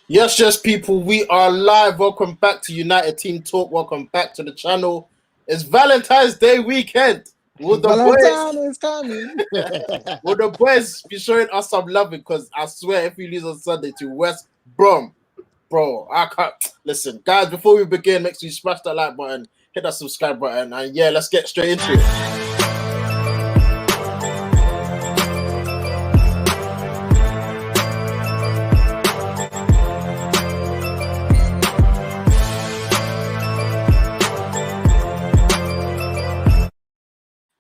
Yes, people, we are live. Welcome back to United Team Talk. Welcome back to the channel. It's Valentine's Day weekend. Will the Valentine is coming. will the boys be showing us some love? Because I swear, if we lose on Sunday to West Brom, bro, I can't listen, guys. Before we begin, make sure you smash that like button, hit that subscribe button, and yeah, let's get straight into it.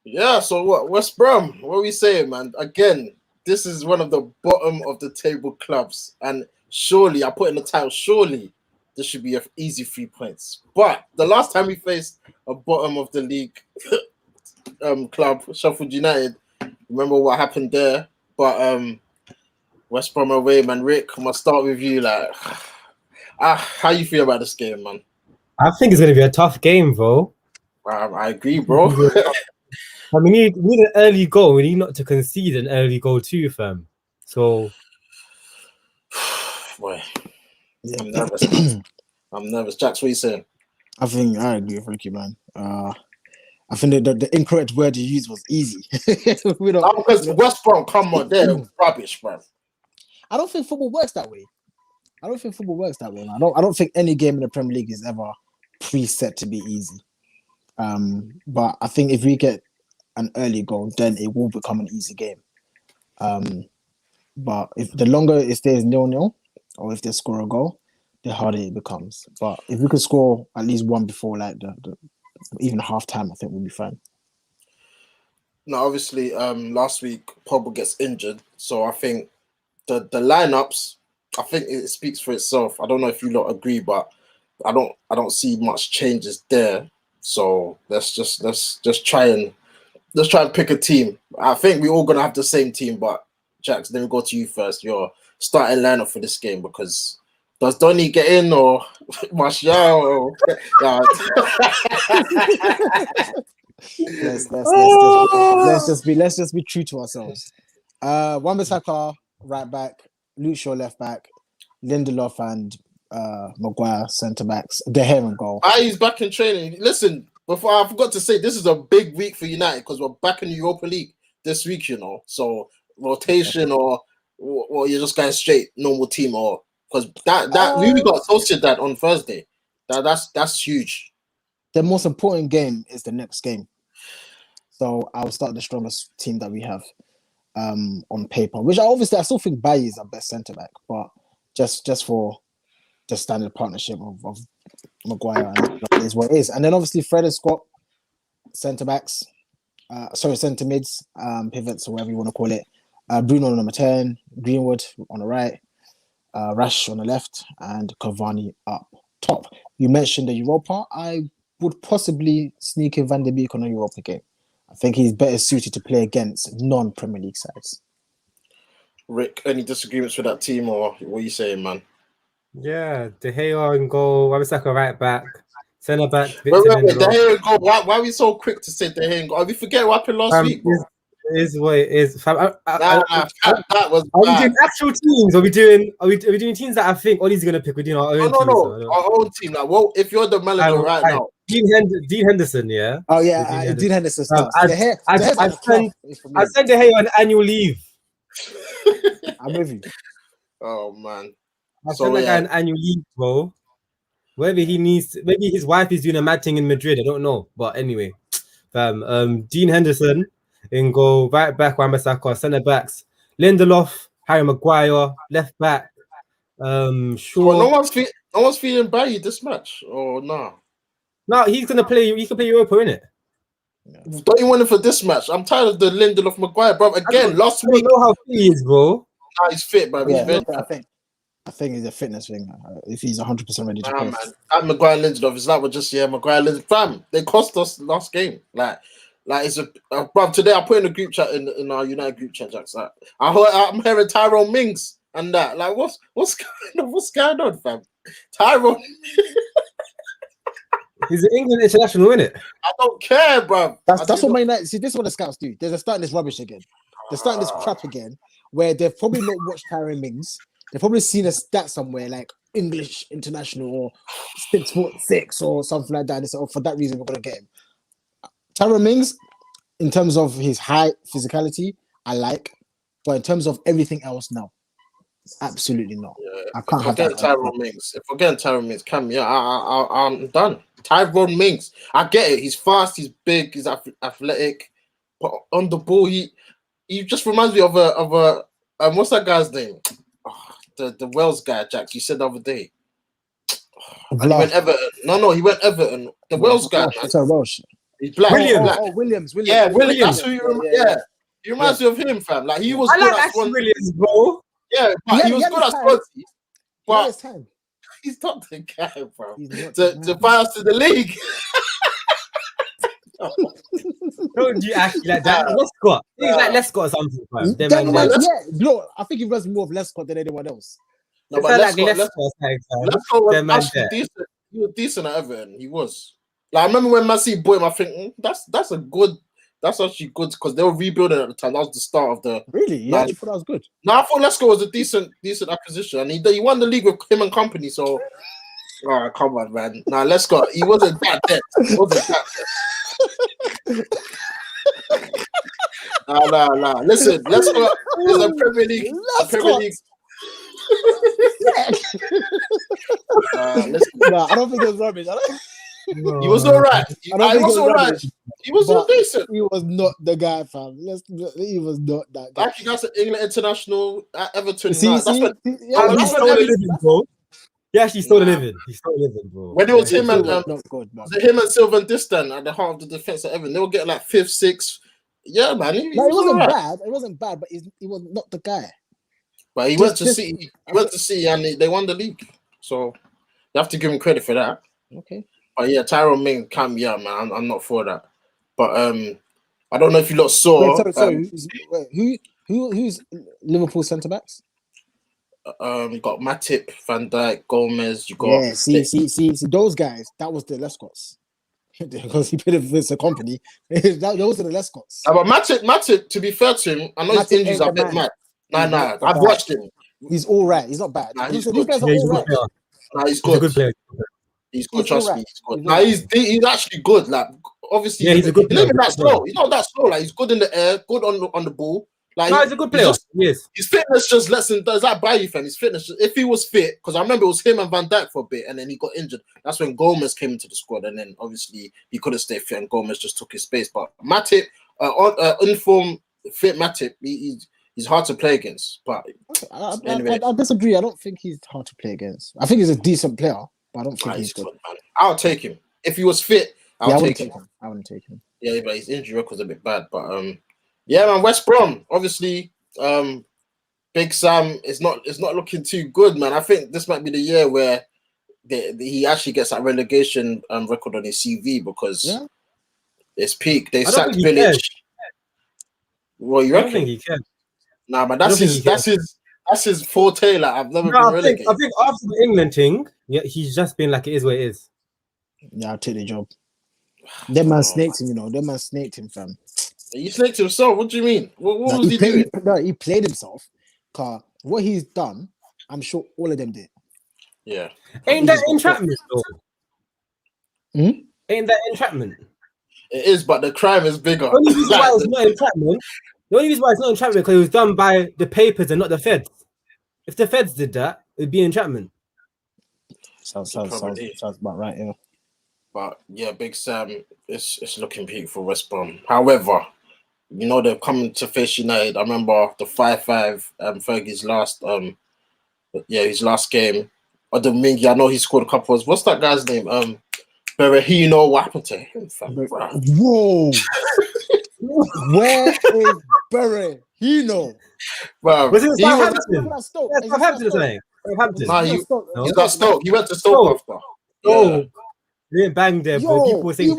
Yeah, so what? West Brom, what are we saying, man? Again, this is one of the bottom of the table clubs, and surely, I put in the title, surely this should be an easy 3 points. But the last time we faced a bottom of the league club, Sheffield United, remember what happened there? But West Brom away, man. Rick, I'm gonna start with you. Like, how you feel about this game, man? I think it's gonna be a tough game, bro. I agree, bro. I mean, we need an early goal. We need not to concede an early goal too, fam. So, boy, I'm nervous. I'm nervous. Jax, what are you saying? I think I agree with Ricky, man. I think the incorrect word you used was easy. Because West Brom, come on, they're rubbish, bro. I don't think football works that way. Man. I don't think any game in the Premier League is ever preset to be easy. But I think if we get an early goal, then it will become an easy game. But if the longer it stays 0-0, or if they score a goal, the harder it becomes. But if we could score at least one before like the even half time, I think we'll be fine. Now, obviously, last week Pogba gets injured, so I think the lineups, I think it speaks for itself. I don't know if you lot agree, but I don't see much changes there. So let's try and pick a team. I think we're all gonna have the same team, but Jax, let me go to you first. Your starting lineup for this game, because does Donny get in or Martial? Or, let's just be true to ourselves. Wan-Bissaka right back, Luke Shaw left back, Lindelof and Maguire centre backs, De Gea in goal. He's back in training. Listen, before I forgot to say, this is a big week for United because we're back in the Europa League this week, you know. So rotation or you're just going straight normal team, or because that we got Sociedad on Thursday. That's huge. The most important game is the next game. So I'll start the strongest team that we have on paper, which I still think Bailly is our best centre back, but just for the standard partnership of Maguire and is what it is. And then obviously Fred and Scott, centre backs, centre mids, pivots, or whatever you want to call it. Bruno on number 10, Greenwood on the right, Rash on the left, and Cavani up top. You mentioned the Europa. I would possibly sneak in Van de Beek on a Europa game. I think he's better suited to play against non-Premier League sides. Rick, any disagreements with that team, or what are you saying, man? Yeah, De Gea in goal, Wan-Bissaka right back, centre back. Wait, De Gea in goal. Why are we so quick to say De Gea in goal? We forget what happened last week, bro. It is what it is. That was bad. Are we doing actual teams? Are we doing teams that I think Ollie's gonna pick? We're doing our own teams. No, our own team. Like, well, if you're the manager right now, Dean Henderson, yeah. Oh yeah, Dean Henderson starts. I sent De Gea on annual leave. I'm with you. Oh man, I sent that guy on annual leave, bro. Whether he needs, maybe his wife is doing a mad thing in Madrid. I don't know, but anyway, Dean Henderson in goal, right back Wan-Bissaka, centre backs Lindelof, Harry Maguire, left back. Sure. Well, no one's feeling Bailly this match, or nah. No, he's gonna play. He can play Europa, innit? Yeah. Don't you want him for this match? I'm tired of the Lindelof Maguire, bro. Again, last week. I don't know how fit he is, bro. Nah, he's fit, bro. Yeah, I think it's a fitness thing. If he's 100% ready to play. Man, that Maguire Lindelof is like we're just Maguire Lindelof. Fam, they cost us last game. Like it's bro. Today I put in a group chat in our United group chat, Jax. Like, I'm hearing Tyrone Mings and that. Like, what's going on, fam? Tyrone. He's an England international, innit? I don't care, bro. That's what Man United. See, this is what the scouts do. They're starting this rubbish again. They're starting this crap again, where they've probably not watched Tyrone Mings. They've probably seen a stat somewhere like English international or 6'6" or something like that. And they say, oh, for that reason, we're going to get him. Tyrone Mings, in terms of his height, physicality, I like. But in terms of everything else, no. Absolutely not. Yeah. I can't have Forget that. Tyrone Mings. If we're getting Tyrone Mings, I'm done. Tyrone Mings. I get it. He's fast. He's big. He's athletic. But on the ball, he just reminds me of a what's that guy's name? Oh, the Wales guy, Jack. You said the other day. And he went Everton. No, he went Everton. The Wales guy. It's a Welsh. He's black. Williams. Yeah, Williams. That's who you remember. Yeah. He reminds me of him, fam. Like he was good at Swansea. Williams, bro. Yeah, but he was good at Swansea. But he's not the guy, bro. To buy us to the league. Don't you actually like that? Lescott. He's like Lescott or something, fam. Look, I think he runs more of Lescott than anyone else. No, but Lescott was actually decent. He was decent at Everton. He was. Like I remember when Man City bought him, I think that's actually good because they were rebuilding at the time. That was the start of the. Really? Yeah, I thought that was good. No, I thought Lescott was a decent acquisition, and he won the league with him and company. So, oh, come on, man. Nah, Lescott, he wasn't that dead. Nah. Listen, Lescott is a Premier League. I don't think it was rubbish. He was all right. He was all right. He was decent. He was not the guy, fam. He was not that guy. Actually, that's an England international at Everton. He stole the living, bro. He actually stole the living. He stole the living, bro. When it was him and him and Sylvan Distan at the heart of the defense at Everton, they were getting like 5th, 6th. Yeah, man. It wasn't bad. It wasn't bad, but he was not the guy. But he went to City. He went to City and they won the league. So you have to give him credit for that. Okay. But yeah, Tyrone Mings can't be out, man. I'm not for that. But I don't know if you lot saw. Who's Liverpool centre backs? You got Matip, Van Dijk, Gomez. You got see those guys. That was the Lescotts because he played with the company. Those are the Lescotts. But Matip, to be fair to him, I know his injuries are a bit mad. Nah. I've watched him. He's all right. He's not bad. These guys are all right. He's good. He's a good player. He's good. Trust me. He's good. He's actually good. Like obviously, he's a good player. He's not that slow. He's not that slow. Like he's good in the air, good on the ball. Like he's a good player. Yes. His fitness just lets him. Does that Bailly fan? His fitness. If he was fit, because I remember it was him and Van Dijk for a bit, and then he got injured. That's when Gomez came into the squad, and then obviously he couldn't stay fit, and Gomez just took his space. But Matip, informed fit Matip, he's hard to play against. But anyway, I disagree. I don't think he's hard to play against. I think he's a decent player, but I don't think he's good. Man. I'll take him if he was fit. I wouldn't take him. Yeah, but his injury record's a bit bad. But yeah, man, West Brom, obviously, Big Sam is not looking too good, man. I think this might be the year where he actually gets that relegation record on his CV because it's peak. They sacked Village. Well, you reckon? I don't think he can. Nah, but that's his forte. Like I've never been relegated. I think after the England thing, he's just been like it is what it is. Yeah, I'll take the job. That man snaked him, That man snaked him, fam. He snaked himself. What do you mean? What was he doing? No, he played himself. Cause what he's done, I'm sure all of them did. Yeah. Ain't that entrapment though? Ain't that entrapment? It is, but the crime is bigger. The only reason why it's not entrapment. The only reason why it's not entrapment because it was done by the papers and not the feds. If the feds did that, it'd be entrapment. Sounds about right, yeah. But yeah, Big Sam, it's looking peak for West Brom. However, they're coming to face United. I remember the 5-5, Fergie's last game. Domingue, I know he scored a couple of. What's that guy's name? Berahino. What happened to him? Whoa! Where is Berahino? Bro, was it Southampton? Nah, he's got Stoke. He went to Stoke after. Oh, he didn't bang there, but people were saying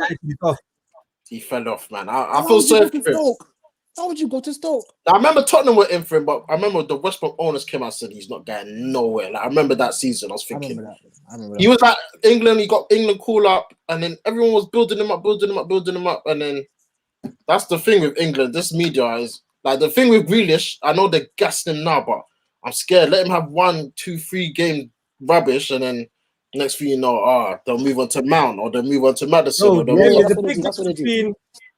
he fell off, man. I feel sorry for him. How would you go to Stoke? I remember Tottenham were in for him, but I remember the West Brom owners came out and said he's not going nowhere. Like I remember that season. I was thinking I remember that. He was like England. He got England call up, and then everyone was building him up, and then that's the thing with England. This media is like the thing with Grealish. I know they're gassing him now, but I'm scared. Let him have 1, 2, 3 game rubbish, and then next thing you know, they'll move on to Mount or they'll move on to Madison. No, Or they'll Yeah, move yeah, on. that's the what they big do. That's what they difference do.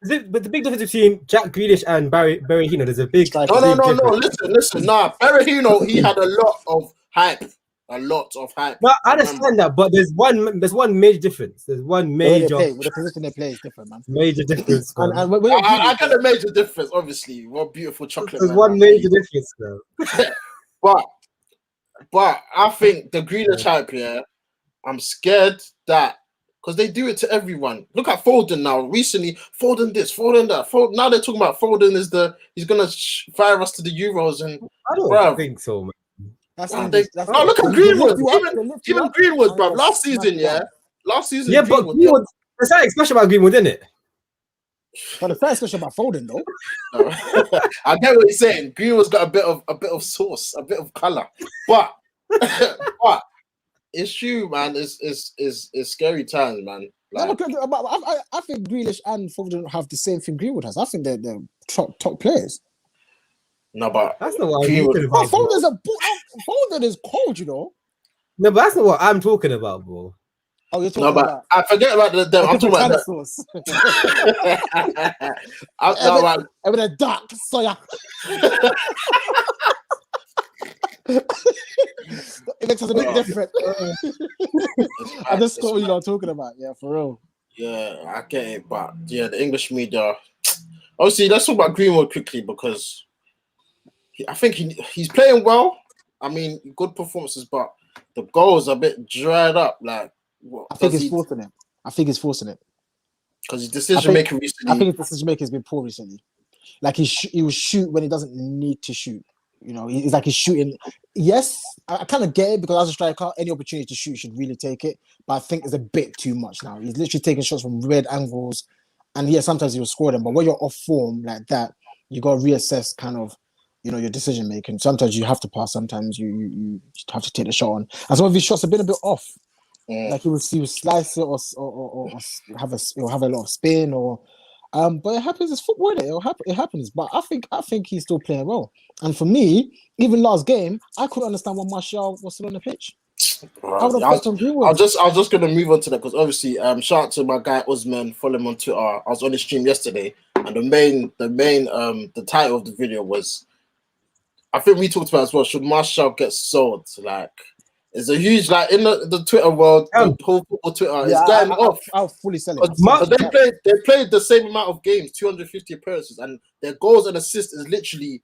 between but the big difference between Jack Grealish and Berahino, there's a big Strikers. No. difference. Listen. Nah, Berahino, he had a lot of hype. No, I I remember. understand that, but there's one major difference. There's one The way they major play, with the position they play is different, man. difference, And man. when you're I Grealish, get a major difference, obviously. What beautiful chocolate There's man. one Like, major difference, man. but I think the Grealish hype here, I'm scared that because they do it to everyone. Look at Foden now. Recently, Foden this, Foden that. Now they're talking about Foden he's gonna fire us to the Euros and I don't bruv. think so, man. that's Wow, English. That's look at they Greenwood. lift you up, they lift you Even up, Greenwood, and bruv. they'll Last smash season, you down. Yeah, but Greenwood. Greenwood, there's something special about Greenwood, isn't it? But the first question about Foden, though. I get what you're saying. Greenwood's got a bit of sauce, a bit of color, but but it's true, man. It's scary times, man. No, Like, because I think Grealish and Foden have the same thing Greenwood has. I think they're top players. no, but That's not what I'm Greenwood. talking But about, bro. Foden is cold, you know. No, but that's not what I'm talking about, bro. Oh, you're talking No, but about I forget about the. I'm talking about sauce. the. With a dark soya. It makes us a bit different. I just got what you're talking about. Yeah, for real. Yeah, I get it, but yeah, the English media. Obviously, let's talk about Greenwood quickly because I think he's playing well. I mean, good performances, but the goals are a bit dried up. Like, what I think does he's forcing it. Because his decision making recently. I think his decision making has been poor recently. Like he will shoot when he doesn't need to shoot. You know, he's like he's shooting. Yes, I kind of get it because as a striker, any opportunity to shoot, you should really take it. But I think it's a bit too much now. He's literally taking shots from weird angles, and yeah, sometimes he will score them. But when you're off form like that, you got to reassess kind of, you know, your decision making. Sometimes you have to pass. Sometimes you have to take the shot on. And some of his shots have been a bit off. Like he would slice it or have a lot of spin or. But it happens. It's football. It happens. But I think he's still playing well. And for me, even last game, I couldn't understand why Martial was still on the pitch. I was just gonna move on to that because obviously, shout out to my guy Usman, follow him on Twitter. I was on his stream yesterday, and the title of the video was, I think we talked about as well. Should Martial get sold? Like, it's a huge in the Twitter world, the whole football Twitter is going off. I'll fully sell it. But they played the same amount of games, 250 appearances, and their goals and assists is literally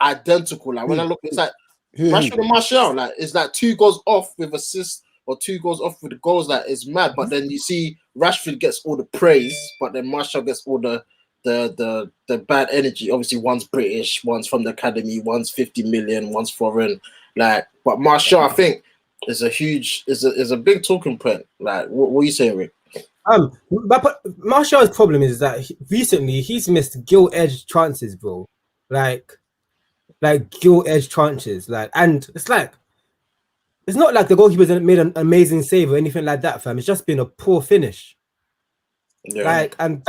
identical. Like when I look, it's like Rashford and Martial, like it's like 2 goals off with assists or 2 goals off with the goals. Like it's mad. But then you see Rashford gets all the praise, but then Martial gets all the bad energy. Obviously, one's British, one's from the academy, one's 50 million, one's foreign. Like, but Martial, I think, is a big talking point. Like, what are you saying, Rick? But Martial's problem is that recently he's missed gilt-edged chances, bro. Like gilt-edged chances. Like, and it's not like the goalkeeper's made an amazing save or anything like that, fam. It's just been a poor finish. Yeah. Like, and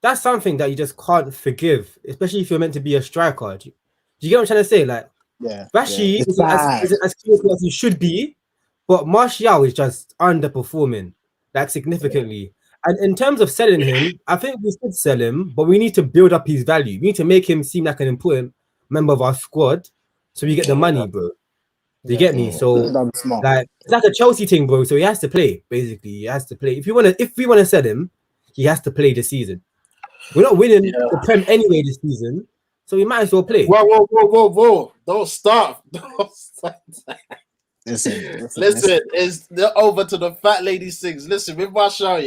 that's something that you just can't forgive, especially if you're meant to be a striker. Do you get what I'm trying to say? Like, Rashi is as close as he should be, but Martial is just underperforming, like, significantly. And in terms of selling him, I think we should sell him, but we need to build up his value. We need to make him seem like an important member of our squad, so we get the money, bro. Do you get me? So, like, it's like a Chelsea thing, bro. So he has to play. Basically, he has to play. If we want to sell him, he has to play this season. We're not winning the Prem anyway this season, so we might as well play. Whoa! Don't start. Listen. It's over to the fat lady sings. Listen, with Martial,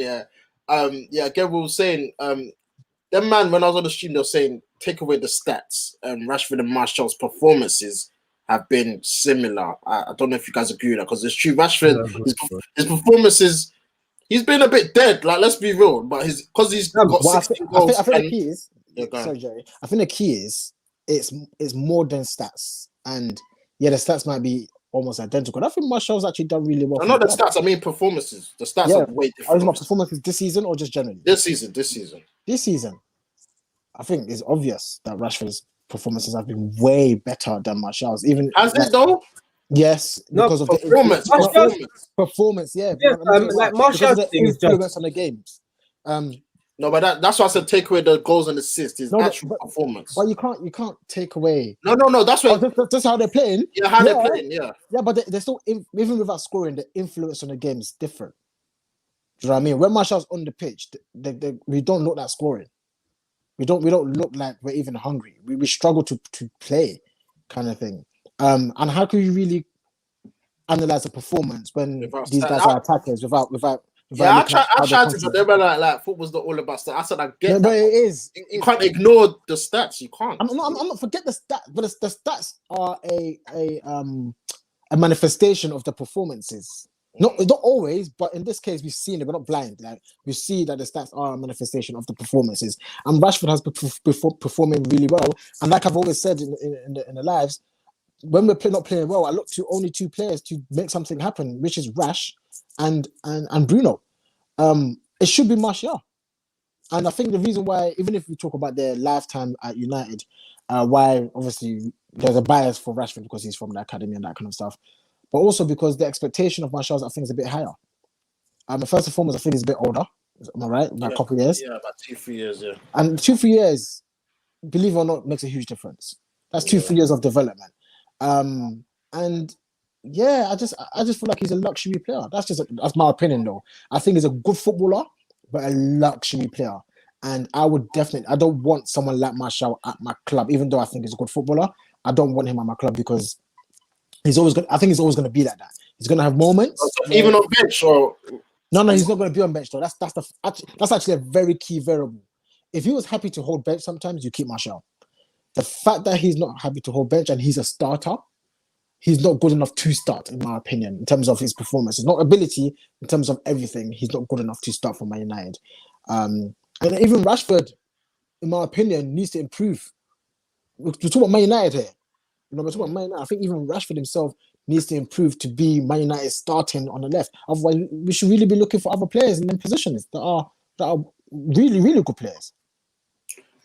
Gabriel was saying, that man, when I was on the stream, they were saying, take away the stats. Rashford and Martial's performances have been similar. I don't know if you guys agree with that, because it's true. Rashford, his performances, he's been a bit dead. Like, let's be real, but because he's got 16 goals. I think the key is, sorry, Jerry. I think the key is it's more than stats, and the stats might be almost identical. I think Martial's actually done really well. Not the stats. I mean performances. The stats are way different. My performances this season or just generally? This season. I think it's obvious that Rashford is performances have been way better than Martial's. Even Has it though? yes, No, because of Performance, the performance. performance. Yeah, Yeah, let me tell you why. like Because of Martial's the thing is influence just on the games. No, but that's why I said take away the goals and assists. His No, actual performance. but you can't take away. No. That's Oh, what. just how they're playing. Yeah, how Yeah, they're playing. Yeah. yeah, but they're still even without scoring, the influence on the game is different. Do you know what I mean? When Martial's on the pitch, we don't look like scoring. We don't look like we're even hungry. We struggle to play, kind of thing. And how can you really analyze a performance when Without these stat. guys are attackers without Yeah, looking at I how they're tried to, but they contributing? were like football's not all about stats. I said I get No, that. but it is. You can't ignore the stats. You can't. I'm not forget the stats, but the stats are a manifestation of the performances. Not always, but in this case, we've seen it. We're not blind. Like we see that the stats are a manifestation of the performances, and Rashford has been performing really well. And like I've always said in the lives, when we're not playing well, I look to only two players to make something happen, which is Rash and Bruno. It should be Martial. And I think the reason why, even if we talk about their lifetime at United, why obviously there's a bias for Rashford because he's from the academy and that kind of stuff, but also because the expectation of Martial, I think, is a bit higher. First and foremost, I think he's a bit older. Am I right? About a couple of years. Yeah, about 2-3 years. Yeah. And 2-3 years, believe it or not, makes a huge difference. That's 2-3 years of development. And yeah, I just feel like he's a luxury player. That's my opinion, though. I think he's a good footballer, but a luxury player. And I don't want someone like Martial at my club, even though I think he's a good footballer. I don't want him at my club because I think he's always going to be like that. He's going to have moments. Even on bench, or no, he's not going to be on bench though. That's actually a very key variable. If he was happy to hold bench, sometimes you keep Martial. The fact that he's not happy to hold bench and he's a starter, he's not good enough to start, in my opinion, in terms of his performance. It's not ability, in terms of everything. He's not good enough to start for Man United. And even Rashford, in my opinion, needs to improve. We're talking about Man United here. We're talking about Man United. I think even Rashford himself needs to improve to be Man United starting on the left. Otherwise, we should really be looking for other players in them positions that are really, really good players.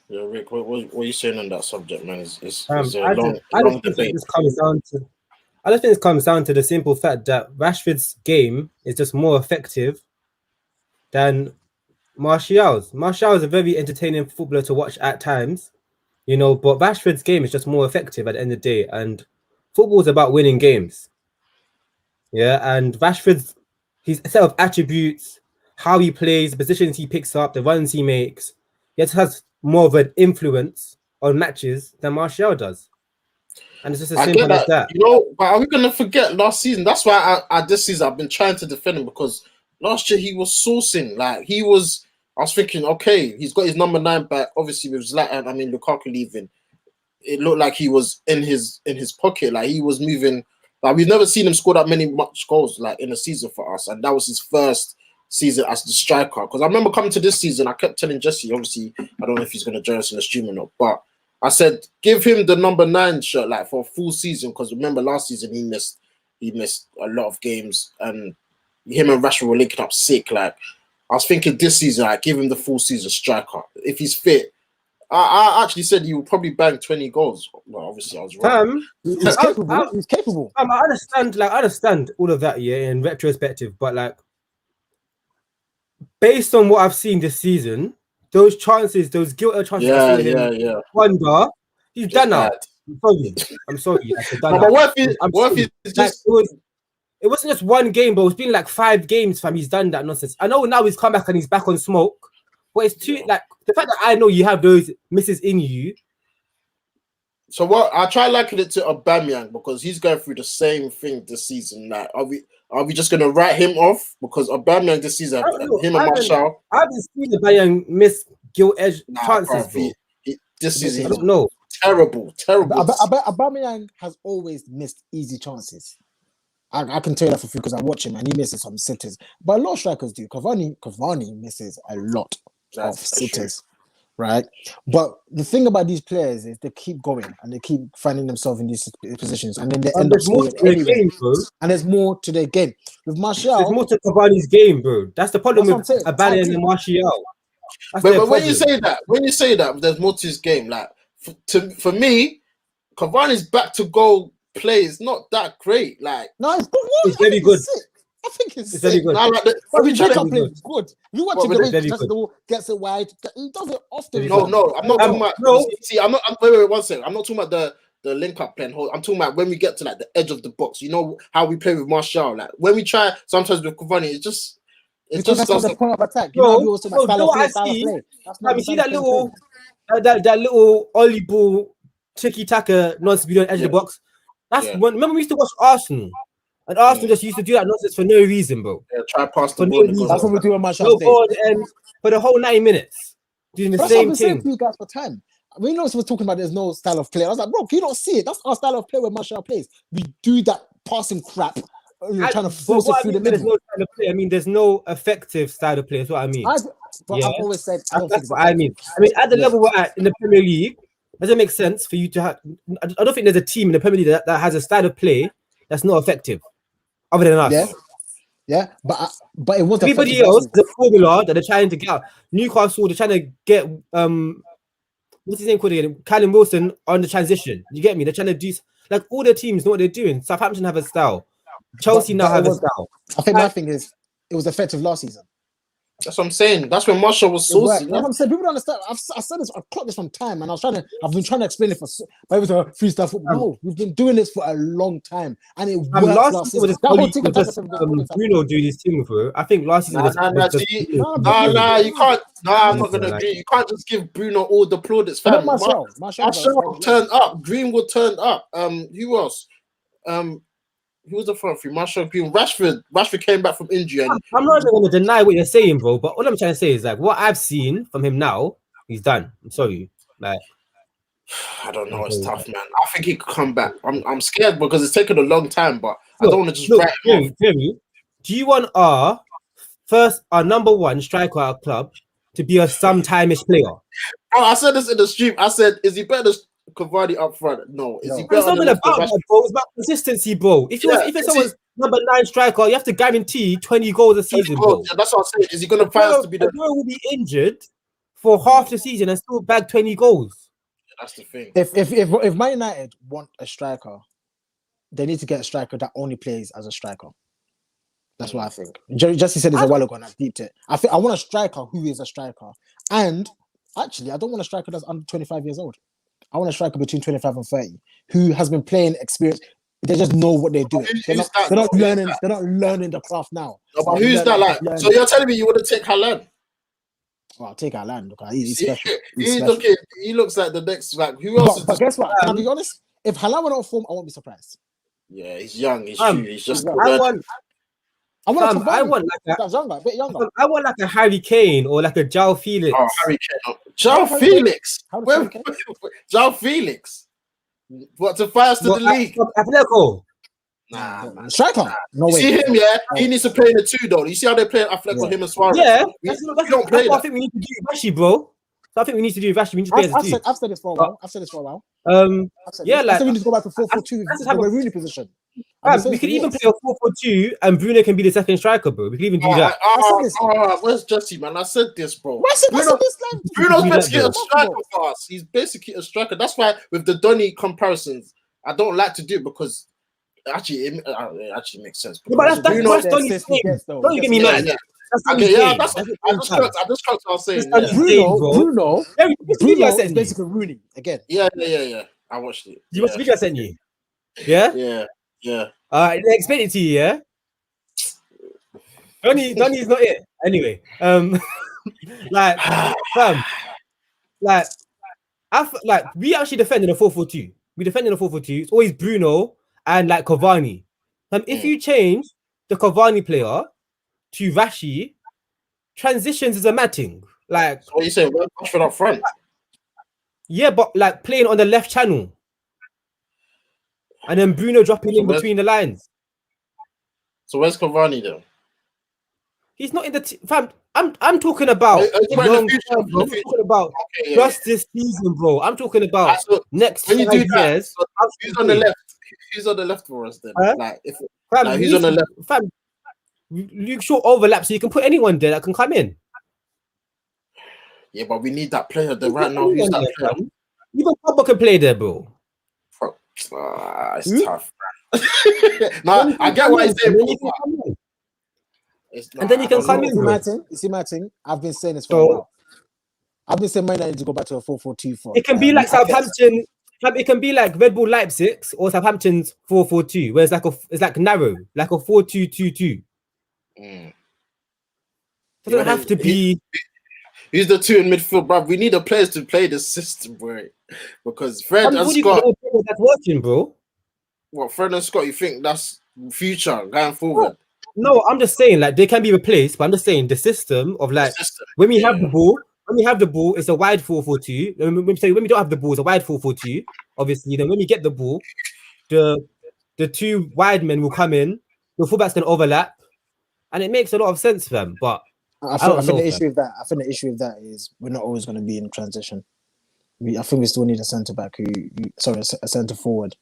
Yeah, Rick, what are you saying on that subject, man? It's I a long debate. I just think this comes down to the simple fact that Rashford's game is just more effective than Martial's. Martial is a very entertaining footballer to watch at times, but Rashford's game is just more effective at the end of the day. And football is about winning games. Yeah, and Rashford's his set of attributes, how he plays, the positions he picks up, the runs he makes, it has more of an influence on matches than Martial does. And it's just as simple as that. But are we going to forget last season? That's why this season I've been trying to defend him, because last year he was sourcing. I was thinking, okay, he's got his number 9 back. Obviously, with Zlatan, Lukaku leaving, it looked like he was in his pocket. He was moving. We've never seen him score that much goals in a season for us, and that was his first season as the striker. Because I remember coming to this season, I kept telling Jesse, obviously, I don't know if he's going to join us in the stream or not, but I said, give him the number 9 shirt for a full season, because remember last season he missed a lot of games, and him and Rashford were linking up sick. I was thinking this season, give him the full season striker. If he's fit, I actually said he would probably bang 20 goals. Well, obviously I was wrong. He's capable. He's capable. I understand all of that, yeah, in retrospective, but based on what I've seen this season, those chances, those guilty chances, yeah. Wonder, he's done now. I'm sorry. But what if he's just... It wasn't just one game, but it's been 5 games, fam. He's done that nonsense. I know now he's come back and he's back on smoke, but it's too the fact that I know you have those misses in you. So what I try liking it to Aubameyang, because he's going through the same thing this season. Are we just gonna write him off because Aubameyang this season, him and Martial? I haven't seen Aubameyang miss gilt edge chances, bro. This season, I don't know. Terrible. Aubameyang has always missed easy chances. I can tell you that for free because I watch him and he misses some sitters. But a lot of strikers do. Cavani misses a lot of sitters, right? But the thing about these players is they keep going and they keep finding themselves in these positions, and then they end up scoring anyway. And there's more to their game. With Martial, there's more to Cavani's game, bro. That's the problem with Aubameyang and Martial. But when you say that, there's more to his game. for me, Cavani's back to goal play is not that great. Like, no, It's very good. I think it's very sick. good. I like But we his try pickup to. play is good. You watch What, him the way very he touches good. the ball, gets it wide. He does it often. No, I'm not talking about. No. See, I'm not. Wait, 1 second. I'm not talking about the link up plan. I'm talking about when we get to like the edge of the box. You know how we play with Martial. Like when we try sometimes with Cavani, it just Because that's not the doesn't. point of attack. You know, we also Bro, style you know of what play, I style of see? play. That's Fam, not you see that the little that little Ollie ball tiki taka nonsense we do on the edge of the box? That's when remember we used to watch Arsenal. And Arsenal just used to do that nonsense for no reason, bro. Yeah, try pass the For ball. no And it goes reason. That's off. what we do on Martial No State. ball and for the whole 90 minutes. Doing the That's what I've same been saying thing. to you guys for time. We know we're talking about there's no style of play. I was like, bro, can you not see it? That's our style of play when Martial plays. We do that passing crap. You're trying to force it through the There's middle. no style of play. I mean, there's no effective style of play. That's what I mean. I've Yeah. always said I don't think That's it's what I mean. I mean, at the level we're at in the Premier League, does it make sense for you to have? I don't think there's a team in the Premier League that has a style of play that's not effective, other than us. Yeah, but it was Everybody else, the formula that they're trying to get out. Newcastle, they're trying to get what's his name called again? Callum Wilson on the transition. You get me? They're trying to do like all the teams know what they're doing. Southampton have a style. Chelsea now have a style. I think my thing is it was effective last season. That's what I'm saying. That's when Martial was saucy. That's what I'm saying. People don't understand. I've said this. I've clocked this from time, and I've been trying to explain it for maybe to freestyle football. No, we've been doing this for a long time, and it worked last season. That whole team was just Bruno doing his thing for it. I think last season Nah, you can't. Nah, I'm not gonna agree. You can't just give Bruno all the plaudits. Fam. Martial turned up. Greenwood turned up. Who else? Who was the front three? Martial, Green, Rashford came back from injury. And I'm not even going to deny what you're saying, bro. But all I'm trying to say is like what I've seen from him now, he's done. I'm sorry, like I don't know. It's tough, man. I think he could come back. I'm scared because it's taken a long time, but I don't want to just write him off. Do you want our number one striker at our club to be a sometime-ish player? Oh, I said this in the stream. I said, is he better than Cavani up front? No. Is he better? It's not about that, bro. It's about consistency, bro. If it's someone's number 9 striker, you have to guarantee 20 goals a season, bro. Yeah, that's what I'm saying. Is he going to fight us to be the? Bro will be injured for half the season and still bag 20 goals. Yeah, that's the thing. If Man United want a striker, they need to get a striker that only plays as a striker. That's what I think. Jesse said this a while ago, and I deeped it. I want a striker who is a striker, and actually, I don't want a striker that's under 25 years old. I want a striker between 25 and 30 who has been playing experience. They just know what they're doing. They're not learning the craft now. No, but who's that like? So you're telling me you want to take Haaland? Oh, I'll take Haaland. Look, he's special. He looks like the next. Like who else? But guess what? Can I be honest? If Haaland went on form, I won't be surprised. Yeah, he's young. He's true. He's just. I want a bit younger. I want like a Harry Kane or like a João Felix. Oh, Harry Kane. João Felix. João Felix. What to fire us to the league? Atletico. Nah. Striker. No way. See him, yeah? He needs to play in the 2 though. You see how they play Atletico, him and Suarez? Yeah. That's don't play what I think we need to do Vashi, bro. So I think we need to do Vashi. We need to play as a team. I've said this for a while. I said we need to go back to 4-4-2. That's the Rooney position. We could even play a 4-4-2 and Bruno can be the second striker, bro. We can even do that. Where's Jesse, man? I said this, bro. Bruno's basically a striker for us. He's basically a striker. That's why with the Donny comparisons, I don't like to do it because it actually makes sense. But that's Donny's thing. Don't you get me mad. I just cut what I was saying. Bruno is basically Rooney again. Yeah. I watched it. You watched the video I sent you? Yeah. Explain it to you. Yeah. Donny's not it. Anyway, we actually defended a 4-4-2. We defended a 4-4-2. It's always Bruno and like Cavani. If you change the Cavani player to Vashi, transitions is a mad thing. Like, so what are you saying? We're Rashford up front. Yeah, but like playing on the left channel, and then Bruno dropping in between the lines. So where's Cavani though? He's not in the fam. I'm talking about long term. I'm talking about just this season, bro. I'm talking about next 5 years. Who's on the left? Who's on the left for us then? Who's on the left? Fam, Luke Shaw overlap, so you can put anyone there that can come in. Yeah, but we need that player there right now. Who's that player? Even Pogba can play there, bro. It's tough, man. No, I get what he's saying, Pogba. And then you can come in, bro. You see my thing? I've been saying this for a So while. I've been saying Man United to go back to a 4-4-2 for. it can be like Southampton. It can be like Red Bull Leipzig or Southampton's 4-4-2, where it's like narrow, like a 4-2-2-2. Doesn't have to be. He's the two in midfield, bro. We need the players to play the system, bro. Because Fred and Scott. That's working, bro. What, Fred and Scott? You think that's future going forward? No, I'm just saying like they can be replaced, but I'm just saying the system of like when we have the ball. When we have the ball, it's a wide 4-4-2. When we don't have the ball, it's a wide 4-4-2. Obviously, then when we get the ball, the two wide men will come in. The fullbacks can overlap, and it makes a lot of sense for them. But I think the issue with that is we're not always going to be in transition. I think we still need a centre back a centre forward.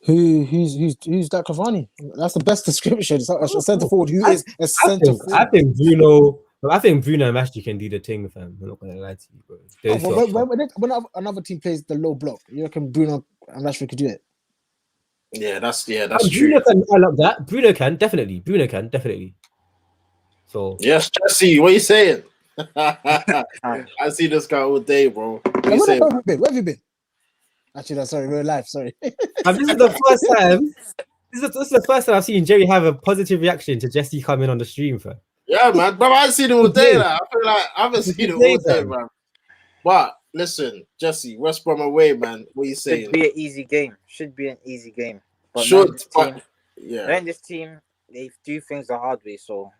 Who's that Cavani? That's the best description. It's a centre forward who is a centre forward. I think Bruno and Rashford can do the thing, fam. I'm not gonna lie to you, bro. When another team plays the low block, you reckon Bruno and Rashford could do it? Yeah, that's true. I love that. Bruno can definitely. So yes, Jesse, what are you saying? I see this guy all day, bro. Where have you been? Actually, sorry, real life. Sorry. This is the first time. This is the first time I've seen Jerry have a positive reaction to Jesse coming on the stream, fam. Yeah, man. But I haven't seen him all day. Like. I feel like I haven't seen him all day, man. But listen, Jesse, West Brom away, man. What are you saying? Should be an easy game. But this team, they do things the hard way. So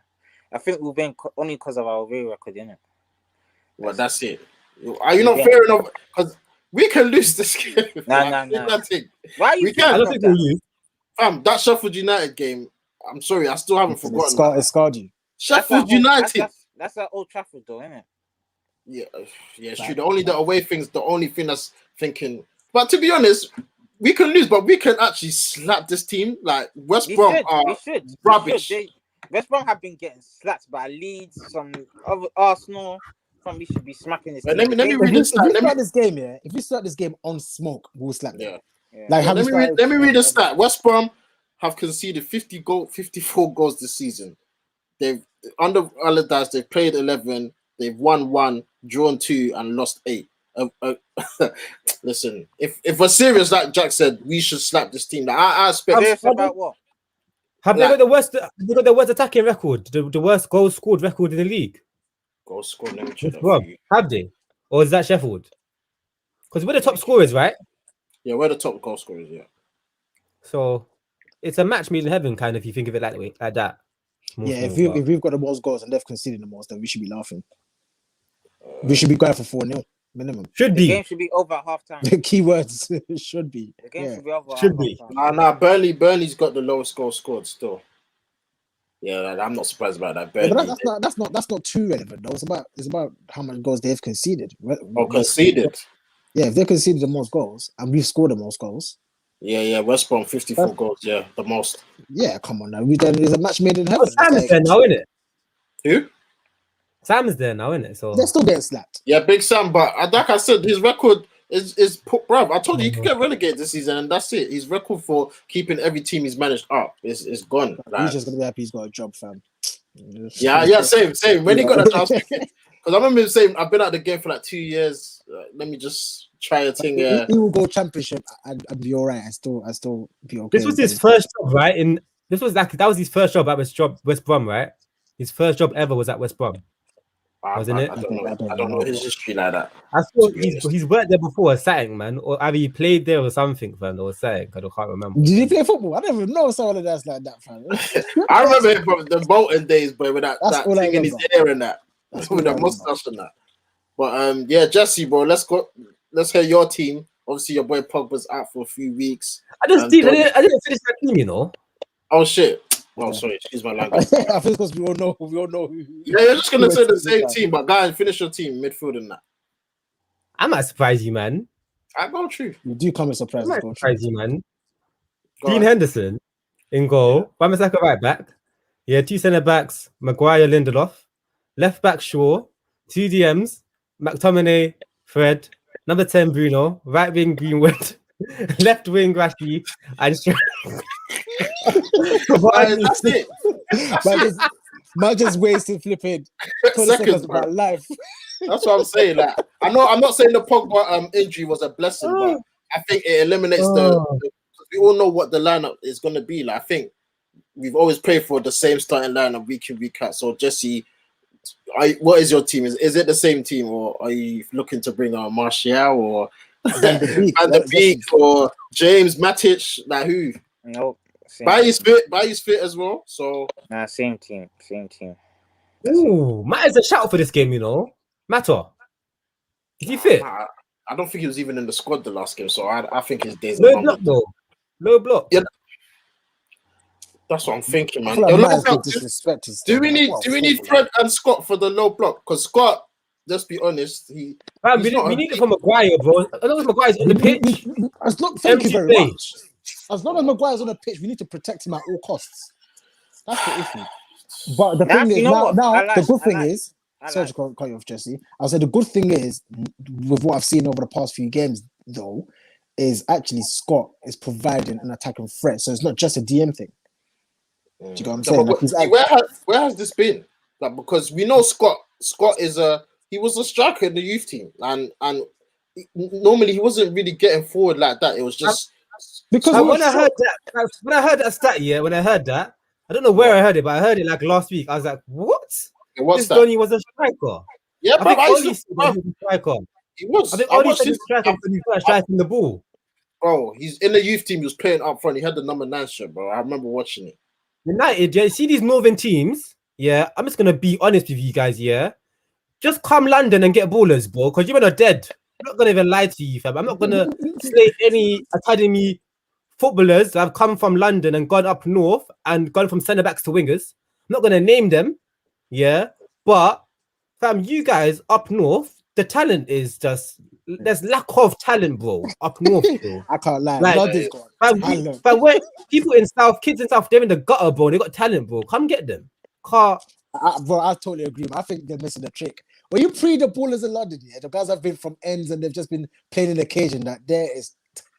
I think we'll win only because of our away record, innit? Well, that's it. Are you not fair enough? Because we can lose this game. No. Why are you I don't think we'll lose. Fam, that Sheffield United game, I'm sorry, I still haven't forgotten. It scarred you. Sheffield United. That's at Old Trafford, though, isn't it? Yeah, it's true. The away thing's the only thing that's thinking. But to be honest, we can lose, but we can actually slap this team. Like West Brom are rubbish. West Brom have been getting slapped by Leeds, some other Arsenal. We should be smacking this. Let me read this. If we start this game on smoke, we'll slap them. Yeah. Let me read the stat. West Brom have conceded 54 goals this season. They've under Allardyce, they've played 11, they've won 1, drawn 2, and lost 8. Listen, if we're serious, like Jack said, we should slap this team. Like, I expect. About what? Have they got the worst? They got the worst attacking record, the worst goals scored record in the league. Goals scored. Let me check have they? Or is that Sheffield? Because we're the top scorers, right? Yeah, we're the top goal scorers. Yeah. So it's a match made in heaven, kind of. If you think of it like that. If we've got the most goals and they've conceded the most, then we should be laughing. We should be going for 4-0 minimum. The game should be over at half time. The key words should be. The game should be over. Should be. Nah. Burnley's got the lowest goal scored still. Yeah, I'm not surprised about that. But that's not too relevant though. It's about how much goals they've conceded. Conceded. Yeah, if they conceded the most goals and we've scored the most goals. Yeah. West Brom 54 goals. Yeah, the most. Yeah, come on now. There's a match made in heaven. Sam's there now, isn't it? Who? Sam's there now, isn't it? So they're still getting slapped. Yeah, Big Sam. But like I said, his record is bruv. I told you he could get relegated this season, and that's it. His record for keeping every team he's managed up is gone. He's just gonna be happy he's got a job, fam. Yeah, same. When he got a chance, because I remember him saying, "I've been at the game for like 2 years. Let me just try a thing." He will go championship and be all right. I still be okay. This was his first job, right? That was his first job at West Brom, right? His first job ever was at West Brom. Wasn't it? I don't know his history like that. I thought he's worked there before or something, man. Or either he played there or something, man, or something. I can't remember. Did he play football? I don't even know someone that's like that, fam. I remember him from the Bolton days, but with that thing in his hair and that. With that mustache and that. But Jesse, bro, let's go. Let's hear your team. Obviously, your boy Pogba's out for a few weeks. I didn't finish that team, you know. Oh shit. Oh, sorry, excuse my language. I think because we all know who. Yeah, you're just gonna say the same team, but guys, finish your team, midfield and that. I might surprise you, man. I go true. You do come as a surprise. I might surprise you, man. Dean Henderson in goal. Wan-Bissaka right back. Yeah, 2 centre backs. Maguire, Lindelof. Left back Shaw. 2 DMs. McTominay, Fred. number 10 Bruno, right wing Greenwood, left wing Rashford, and That's it. Man just wasted flipping 20 seconds of my life. That's what I'm saying. Like, I know I'm not saying the Pogba injury was a blessing, but I think it eliminates we all know what the lineup is going to be. Like, I think we've always prayed for the same starting lineup week in, week out. So Jesse, what is your team? Is it the same team, or are you looking to bring on Martial or Van de Beek or James Matic? Like who? Nope. Bayes fit as well. So same team. Ooh, Matt is a shout for this game, you know. Matter. Is he fit? I don't think he was even in the squad the last game, so I think his days low block though. Low block. Yeah. That's what I'm thinking, man. Do we need Fred and Scott for the low block? Because Scott, let's be honest, we need it from Maguire, bro. As long as Maguire's on the pitch. Thank you very much. As long as Maguire's on the pitch, we need to protect him at all costs. That's the issue. But the thing is, the good thing is, sorry to cut you off, Jesse. I'll say the good thing is, with what I've seen over the past few games, though, is actually Scott is providing an attacking threat. So it's not just a DM thing. Do you know what I'm saying? Where has this been? Like, because we know Scott is he was a striker in the youth team, and normally he wasn't really getting forward like that. It was just because when I heard that stat, I don't know where I heard it, but I heard it like last week. I was like, what? This Donny was a striker. Yeah, I think Oli said he was a striker. He was. I think Oli said he was striking the ball. Bro, he's in the youth team. He was playing up front. He had the number 9 shirt, bro. I remember watching it. United, yeah. See these northern teams, yeah. I'm just gonna be honest with you guys, yeah. Just come London and get ballers, bro. Because you men are dead. I'm not gonna even lie to you, fam. I'm not gonna slay any academy footballers that have come from London and gone up north and gone from centre backs to wingers. I'm not gonna name them, yeah. But fam, you guys up north, the talent is just there's lack of talent, bro. Up north, bro. I can't lie. But where people in South, kids in South, they're in the gutter, bro. They got talent, bro. Come get them. Bro, I totally agree. I think they're missing the trick. When you pre the ballers in London, yeah, the guys have been from ends and they've just been playing an occasion that there is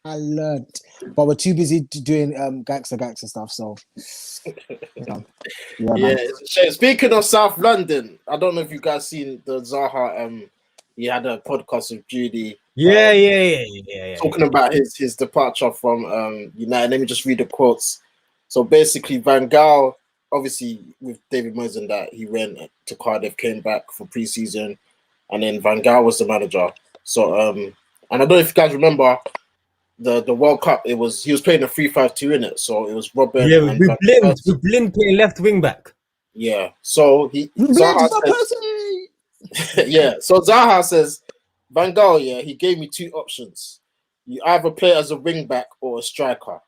talent, but we're too busy doing gangster stuff. So yeah. Speaking of South London, I don't know if you guys seen the Zaha. He had a podcast with Judy. Yeah. Talking about his departure from United. Let me just read the quotes. So basically, Van Gaal, obviously with David Moyes and that, he went to Cardiff, came back for pre-season, and then Van Gaal was the manager. So and I don't know if you guys remember the World Cup. He was playing a 3-5-2 in it. So it was Robert. Yeah, with Blind playing left wing back. Yeah. So so Zaha says, Van Gaal, he gave me 2 options. You either play as a wing back or a striker.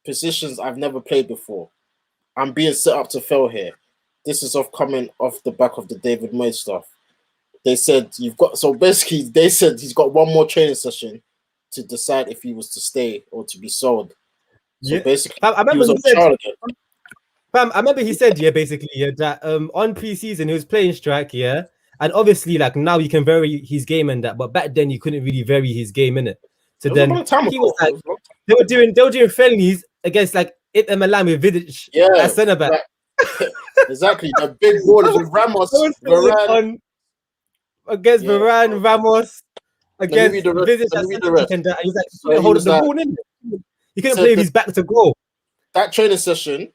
Positions I've never played before. I'm being set up to fail here. This is coming off the back of the David Moyes stuff. They said he's got one more training session to decide if he was to stay or to be sold. So basically, I remember he said basically that on pre-season he was playing strike, and obviously like now he can vary his game and that, but back then you couldn't really vary his game in it. So then he was like, they were doing friendlies against like Inter Milan with Vidic as centre back. Exactly, the big ballers with Ramos, Varane against Varane, Ramos against Vidic as centre back, and he's like holding the ball in. He couldn't play with his back to goal. That training session,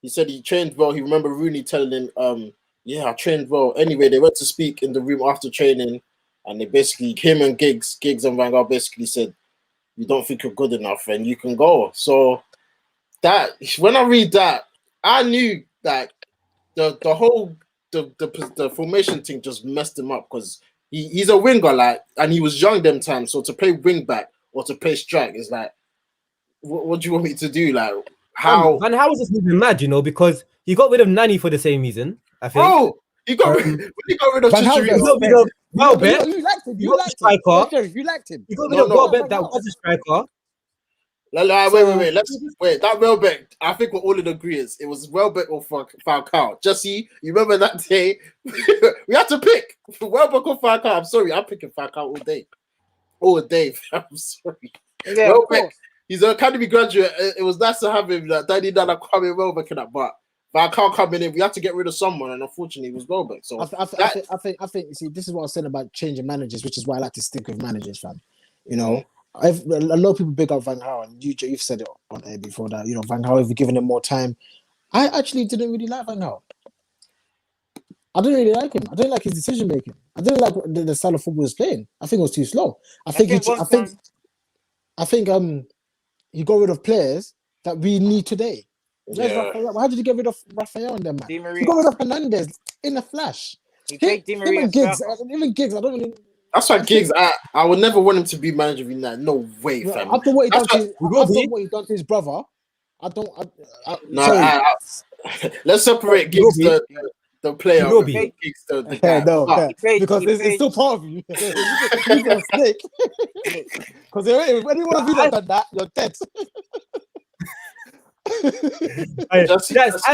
he said he trained well. He remember Rooney telling him, I trained well. Anyway, they went to speak in the room after training, and they basically, him and Giggs and Van Gaal basically said, you don't think you're good enough and you can go. So that, when I read that, I knew that the whole the formation thing just messed him up, because he's a winger, like, and he was young them times. So to play wing back or to play strike is like, what do you want me to do? Like, how? And how is this even mad? Because he got rid of Nani for the same reason. I think. Oh, he got rid of Chicharito. Welbeck. You liked him. You liked him. You liked him. You got rid of Welbeck. That was a striker. Wait. That Welbeck, I think we're all in agreement. It was Welbeck or Falcao. Jesse, you remember that day? We had to pick Welbeck or Falcao. I'm sorry, I'm picking Falcao all day. Oh, Dave, I'm sorry. Yeah, of course. He's an academy graduate. It was nice to have him. That Danny Dana coming over, but I can't come in. We had to get rid of someone, and unfortunately, it was Welbeck. So I think. You see, this is what I was saying about changing managers, which is why I like to stick with managers, fam. You know, a lot of people big up Van Gaal, and you've said it on air before that. You know, Van Gaal, if you're giving him more time, I actually didn't really like Van Gaal. I didn't really like him. I didn't like his decision making. I didn't like the style of football he was playing. I think it was too slow. I think he got rid of players that we need today. Yeah. Why did you get rid of Raphael and them, man? Di Maria. He got rid of Hernandez in a flash. He played Di Maria Even Giggs, I don't really. That's why Giggs, I would never want him to be manager of United. No way, fam. After what he done to his brother, let's separate Giggs the player. Giggs the guy. Because it's still part of you. He's a snake. Because when you want to be like that, you're dead. I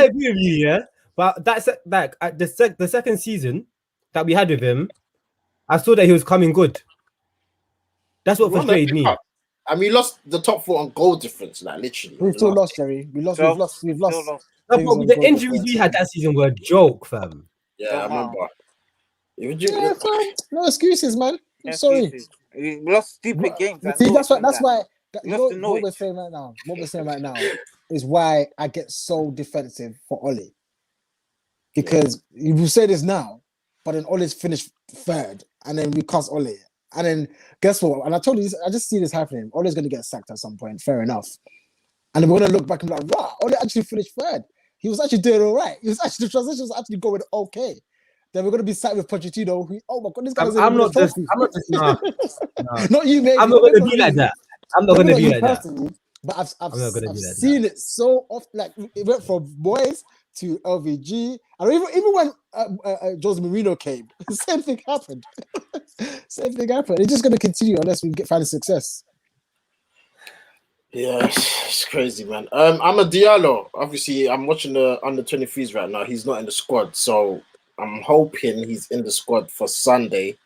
agree with you, yeah. But that's like the second season that we had with him, I saw that he was coming good. That's what frustrated me. I mean, we lost the top 4 on goal difference, like literally. We've still lost, Jerry. We've lost. No, but the injuries we had that season were a joke, fam. Yeah, I remember. No excuses, man. I'm sorry. We lost stupid games. See, that's why. What we're saying right now is why I get so defensive for Oli. Because you will say this now, but then Oli's finished third, and then we cuss Oli. And then guess what? And I told you this, I just see this happening. Oli's going to get sacked at some point. Fair enough. And then we're going to look back and be like, wow, Oli actually finished third. He was actually doing all right. The transition was actually going okay. Then we're going to be sacked with Pochettino. Oh my God, this guy's not you, mate. I'm not going to be like that. I'm not going to be like that. But I've seen it so often. Like it went from boys to LVG. And even when Jose Mourinho came, the same thing happened. It's just going to continue unless we find success. Yeah, it's crazy, man. I'm a Diallo. Obviously, I'm watching the under-23s right now. He's not in the squad, so I'm hoping he's in the squad for Sunday.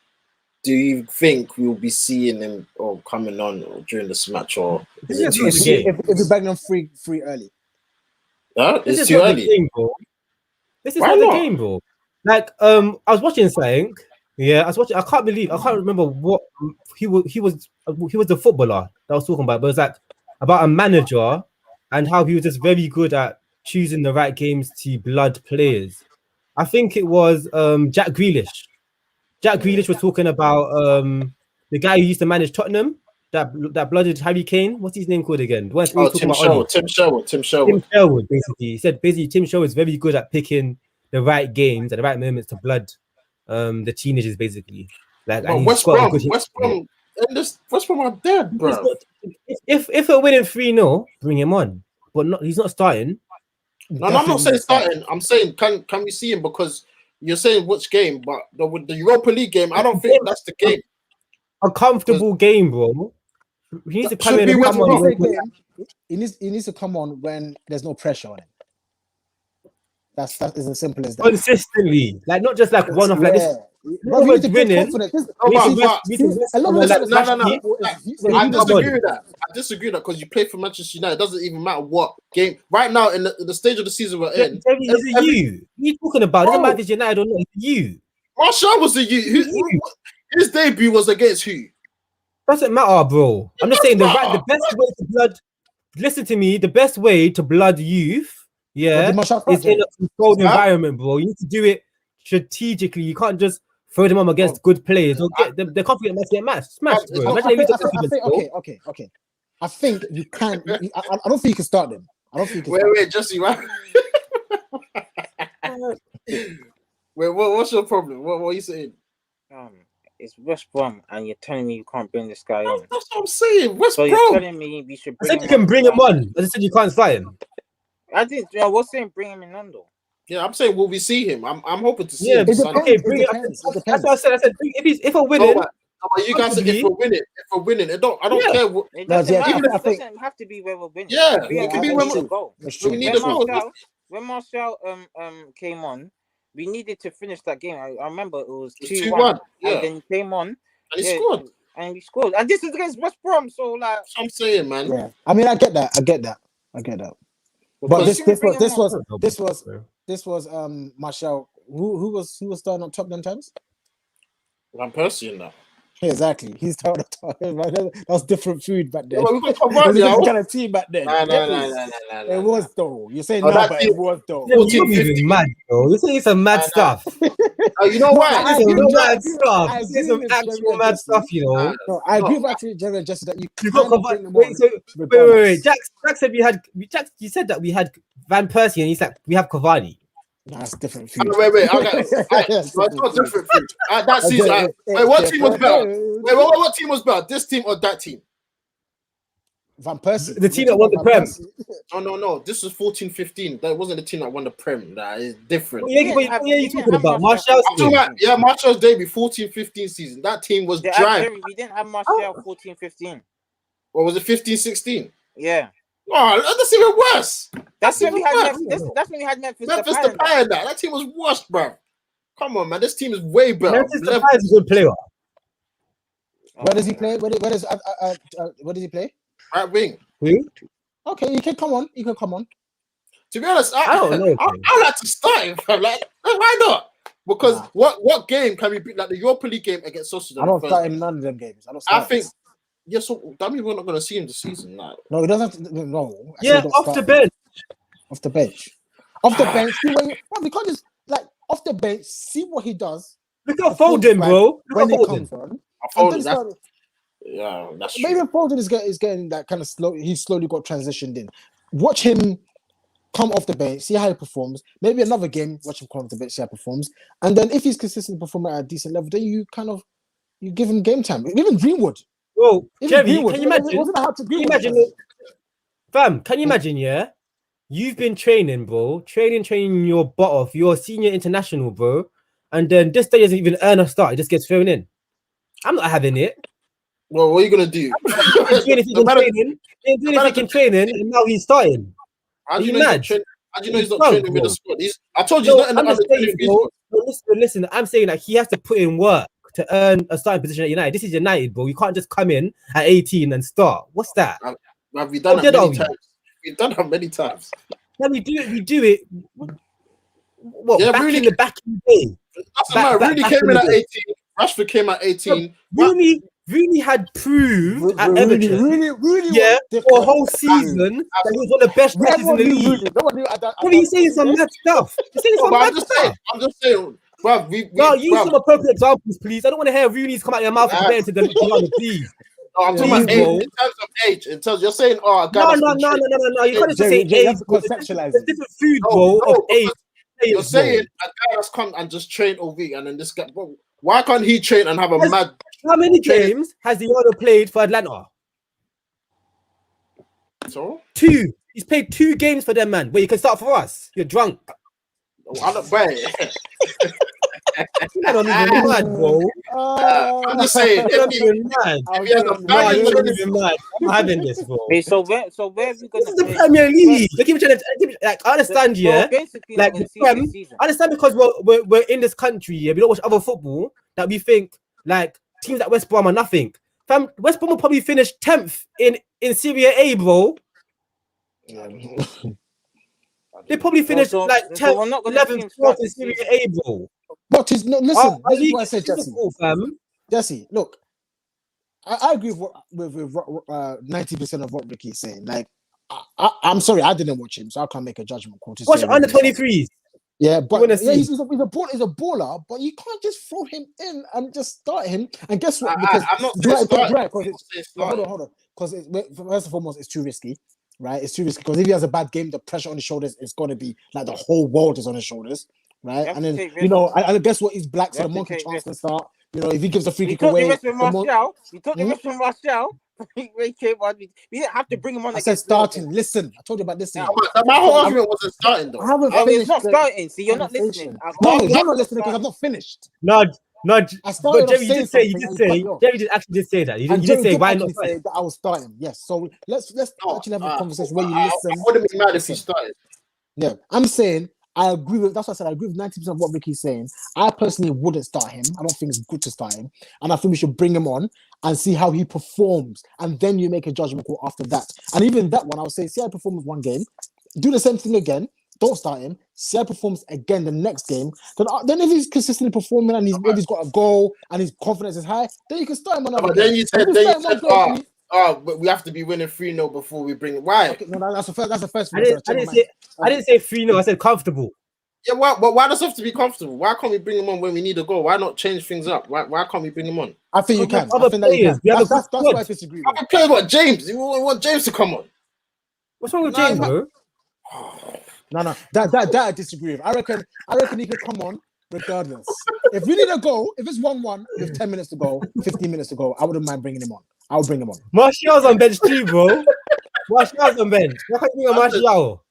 Do you think we'll be seeing him or coming on during this match, or is it too soon? If we bang them free early? Yeah, it's too early. This is not the game, bro. Like, I was watching something. Yeah, I was watching. I can't remember what he was the footballer that I was talking about, but it was like about a manager and how he was just very good at choosing the right games to blood players. I think it was Jack Grealish. Jack Grealish was talking about the guy who used to manage Tottenham that blooded Harry Kane. What's his name called again? Tim Sherwood. Tim Sherwood, basically. He said Tim Sherwood is very good at picking the right games at the right moments to blood the teenagers, basically. Like, West Brom are dead, bro. If we're winning 3-0, bring him on. But he's not starting. No, I'm not saying starting. I'm saying can we see him, because you're saying which game, but the Europa League game, I don't think that's the game. A comfortable game, bro. He needs to come in and come on. He needs to come on when there's no pressure on him. That is as simple as that. Consistently, like not just like one off like this. Bro, we need to winning. I disagree with that because you play for Manchester United. It doesn't even matter what game. Right now, in the stage of the season we're in, is it you? What are you talking about? It doesn't matter if it's United or not. It's you. Martial was the you. His debut was against who? Doesn't matter, bro. I'm just saying the best way to blood. Listen to me. The best way to blood youth, is in a controlled environment, bro. You need to do it strategically. You can't just throw them on against good players. Or get the confidence must get smashed, bro. Okay. I think you can. I don't think you can start them. I don't think. Wait, Jesse, right? Wait, what's your problem? What are you saying? It's West Brom, and you're telling me you can't bring this guy on. That's what I'm saying. West Brom. You're telling me we should bring him on. I said you can bring him on. I said you can't start him. I was saying bring him in Nando. Yeah, I'm saying will we see him? I'm hoping to see him. Okay, bring it. That's what I said. I said if we're winning. You guys said if we're winning, I don't care. It doesn't have to be where we're winning. Yeah, it can be when we go. We need a goal. When Martial came on, we needed to finish that game. I remember it was 2-1. And then he came on. And he scored. and we scored. And this is against West Brom, so like That's what I'm saying, man. Yeah, I mean, I get that. But this was Martial. Who was starting on top them times? Van Persie in that. Yeah, exactly. He's starting on top. That was different food back then. Yeah, we got It was a Cavani, different kind of team back then. No. It was though. You're saying Oh, no, that but team- it was though. Yeah, you're even mad, bro. You're saying some mad stuff. You know why? I You're agree some with- mad I stuff. agree You're saying some with actual Jerry mad and stuff, you know. No, I agree No. with actually Jerry and Jesse that you You got can't bring them Wait, on. so regardless. wait. Jack said you said that we had Van Persie, and he's like, we have Cavani. That's different food. Wait. Okay. That's It's not different food. That Okay, season. Wait, what team was better? Wait, what team was better? This team or that team? Van Persie. The team that won the Prem. No. This was 14-15. That wasn't the team that won the Prem. That is different. What are you talking about? Martial's I'm talking about, Martial's debut, 14-15 season. That team was dry. We didn't have Martial 14-15. Or was it 15-16? Yeah. Oh, that's even worse. That's when we had worse. Memphis. That's when we had Memphis Memphis Depay. Depay and that team was worse, bro. Come on, man. This team is way better. Memphis Depay is a good player. Where does he play? Where does he play? Right wing. Who? Okay, you can come on. To be honest, I don't know. I like to start him, fam. Like, why not? Because what game can we beat? Like the Europa League game against Sociedad. I don't start him none of them games. I think. Yeah, so that means we're not going to see him this season. Like. No, he doesn't have to. No. Yeah, off the bench. Off the bench. Off the bench. We can't just like off the bench. See what he does. Look at Foden, bro. When he comes on. Yeah, that's maybe true. Foden is getting that kind of slow. He's slowly got transitioned in. Watch him come off the bench, see how he performs. Maybe another game, watch him come off the bench, see how he performs. And then if he's consistently performing at a decent level, then you give him game time. Even Greenwood. Bro, Jerry, Greenwood, can you imagine? Fam, can you imagine? Yeah, you've been training, bro. Training your butt off. You're a senior international, bro. And then this day doesn't even earn a start. It just gets thrown in. I'm not having it. Well, what are you gonna do? He's doing anything in training, and now he's starting. How do you know he's not training with the squad? I told you he's not in the under-23 Listen, I'm saying that he has to put in work to earn a starting position at United. This is United, bro. You can't just come in at 18 and start. What's that? Have we done that many times? We've done that many times. Yeah, we do it. What? Yeah, back really, in the back in the day. Rooney came in at 18. Rashford came at 18. Rooney had proved at Everton, for a whole season that he was one of the best players in the league. What are you saying? Some mad stuff. I'm just saying, bro. Use some appropriate examples, please. I don't want to hear Rooney's come out of your mouth compared to the please. No, I'm talking about age, in terms of age. You're saying, no. You can't just say age. Conceptualize There's different food, bro, of age. You're saying a guy that's come and just trained all week, and then this guy. Bro, why can't he train and have a mad? How many games has Diallo played for Atlanta? So 2. He's played 2 games for them, man. Wait, you can start for us. You're drunk. I don't buy it. I don't even mad, bro. I'm just saying. If you're not even mad, I'm having this, bro. Wait, so where are we gonna? This is the Premier League. They're trying to, like, I understand, yeah. Like, I understand because we're in this country, yeah. We don't watch other football that we think like teams like West Brom are nothing. Fam, West Brom will probably finish 10th in Serie A, bro. They probably finished like 10th, 11th, 12th in Serie A, bro. But listen, this is what I said, Jesse. Jesse, look, I agree with 90% of what Ricky's saying. Like, I'm sorry, I didn't watch him, so I can't make a judgment call. Watch under 23s. Yeah, but he's a baller, but you can't just throw him in and just start him. And guess what? Because I'm not hold on. Because first and foremost, it's too risky, right? It's too risky because if he has a bad game, the pressure on his shoulders is going to be like the whole world is on his shoulders, right? And then and guess what? He's black, so the monkey chance to start. You know, if he gives a free kick away, we took the risk from Martial. We didn't have to bring him on. I said starting. Listen, I told you about this. My whole argument wasn't starting though. It's not starting. See, you're not listening. No, you're not listening because I'm not finished. Nudge. But Jerry, you did say that. You did say why not? Say that I was starting. Yes. So let's actually have a conversation where you listen. I wouldn't be mad if he started. Yeah, I'm saying I agree with that's what I said. I agree with 90% of what Ricky's saying. I personally wouldn't start him. I don't think it's good to start him, and I think we should bring him on and see how he performs, and then you make a judgment call after that. And even that one, I would say, see how he performs one game, do the same thing again. Don't start him. See how he performs again the next game. Then if he's consistently performing and if he's got a goal and his confidence is high, then you can start him another But game. then you said, but we have to be winning 3-0 before we bring it. Why? Okay, no, that's the first. That's the first. I didn't say 3-0. I said comfortable. Yeah, why does it have to be comfortable? Why can't we bring him on when we need a goal? Why not change things up? Why can't we bring him on? I think you can. Other players. That's why I disagree. I play what James. We want James to come on. What's wrong with James, bro? No. That I disagree with. I reckon he could come on regardless. If we need a goal, if it's 1-1 with 10 minutes to go, 15 minutes to go, I wouldn't mind bringing him on. I would bring him on. Martial's on bench too, bro. Martial's on bench. Why can't you bring a Martial?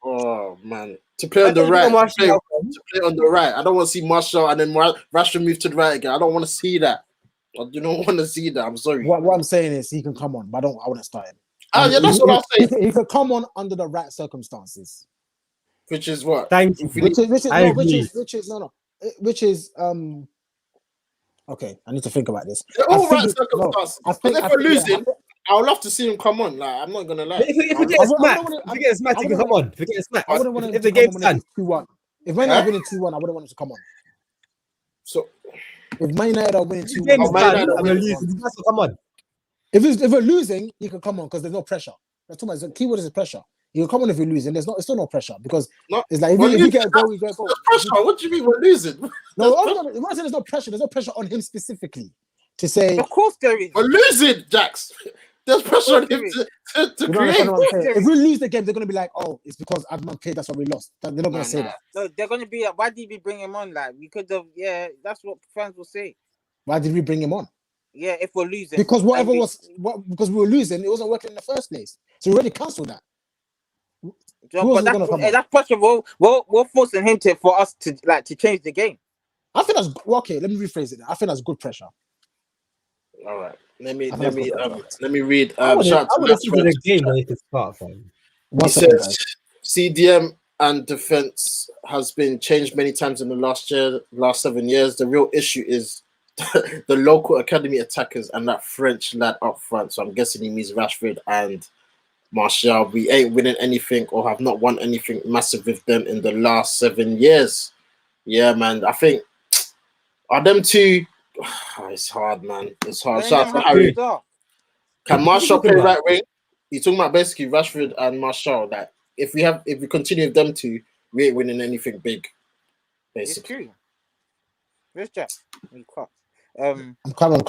Oh man, to play on the right. To play on the right. I don't want to see Martial and then Rashford move to the right again. I don't want to see that. I do not want to see that. I'm sorry. What I'm saying is he can come on, but I wouldn't start him. Yeah, that's what I'm saying. He could come on under the right circumstances. Which is what? Thank you. Which is okay, I need to think about this. All right circumstances. If we're losing, I would love to see him come on. Like, I'm not gonna lie. If we get smacked, he can come on. If we get smacked, if the game's done. 2-1. If Man United winning 2-1, I wouldn't want him to come on. So if Man United are winning 2-1, come on. If we're losing, he can come on because there's no pressure. That's too much. The keyword is pressure. You can come on if we're losing. It's still no pressure because it's like if we get a goal, we get a goal. Pressure? What do you mean we're losing? No, I'm not saying there's no pressure. There's no pressure on him specifically to say. Of course there is. We're losing, Jax. There's pressure on him to create. If we lose the game, they're going to be like, "Oh, it's because Adman played. That's why we lost." They're not going to say that. No, they're going to be like, "Why did we bring him on? Like we could have." Yeah, that's what fans will say. Why did we bring him on? Yeah, if we're losing. Because because we were losing, it wasn't working in the first place. So we already cancelled that. But that's pressure. We're forcing him for us to change the game. I think that's okay. Let me rephrase it. I think that's good pressure. All right. Let me read. I would have seen the game when it starts. He says CDM and defense has been changed many times in the last 7 years. The real issue is the local academy attackers and that French lad up front. So I'm guessing he means Rashford and Martial. We ain't winning anything or have not won anything massive with them in the last 7 years. Yeah, man. I think are them two. It's hard, man. It's hard. Shout out to Harry. Can Martial play right wing? You're talking about basically Rashford and Martial. That if we continue with them two, we ain't winning anything big. Basically. It's true. I'm coming.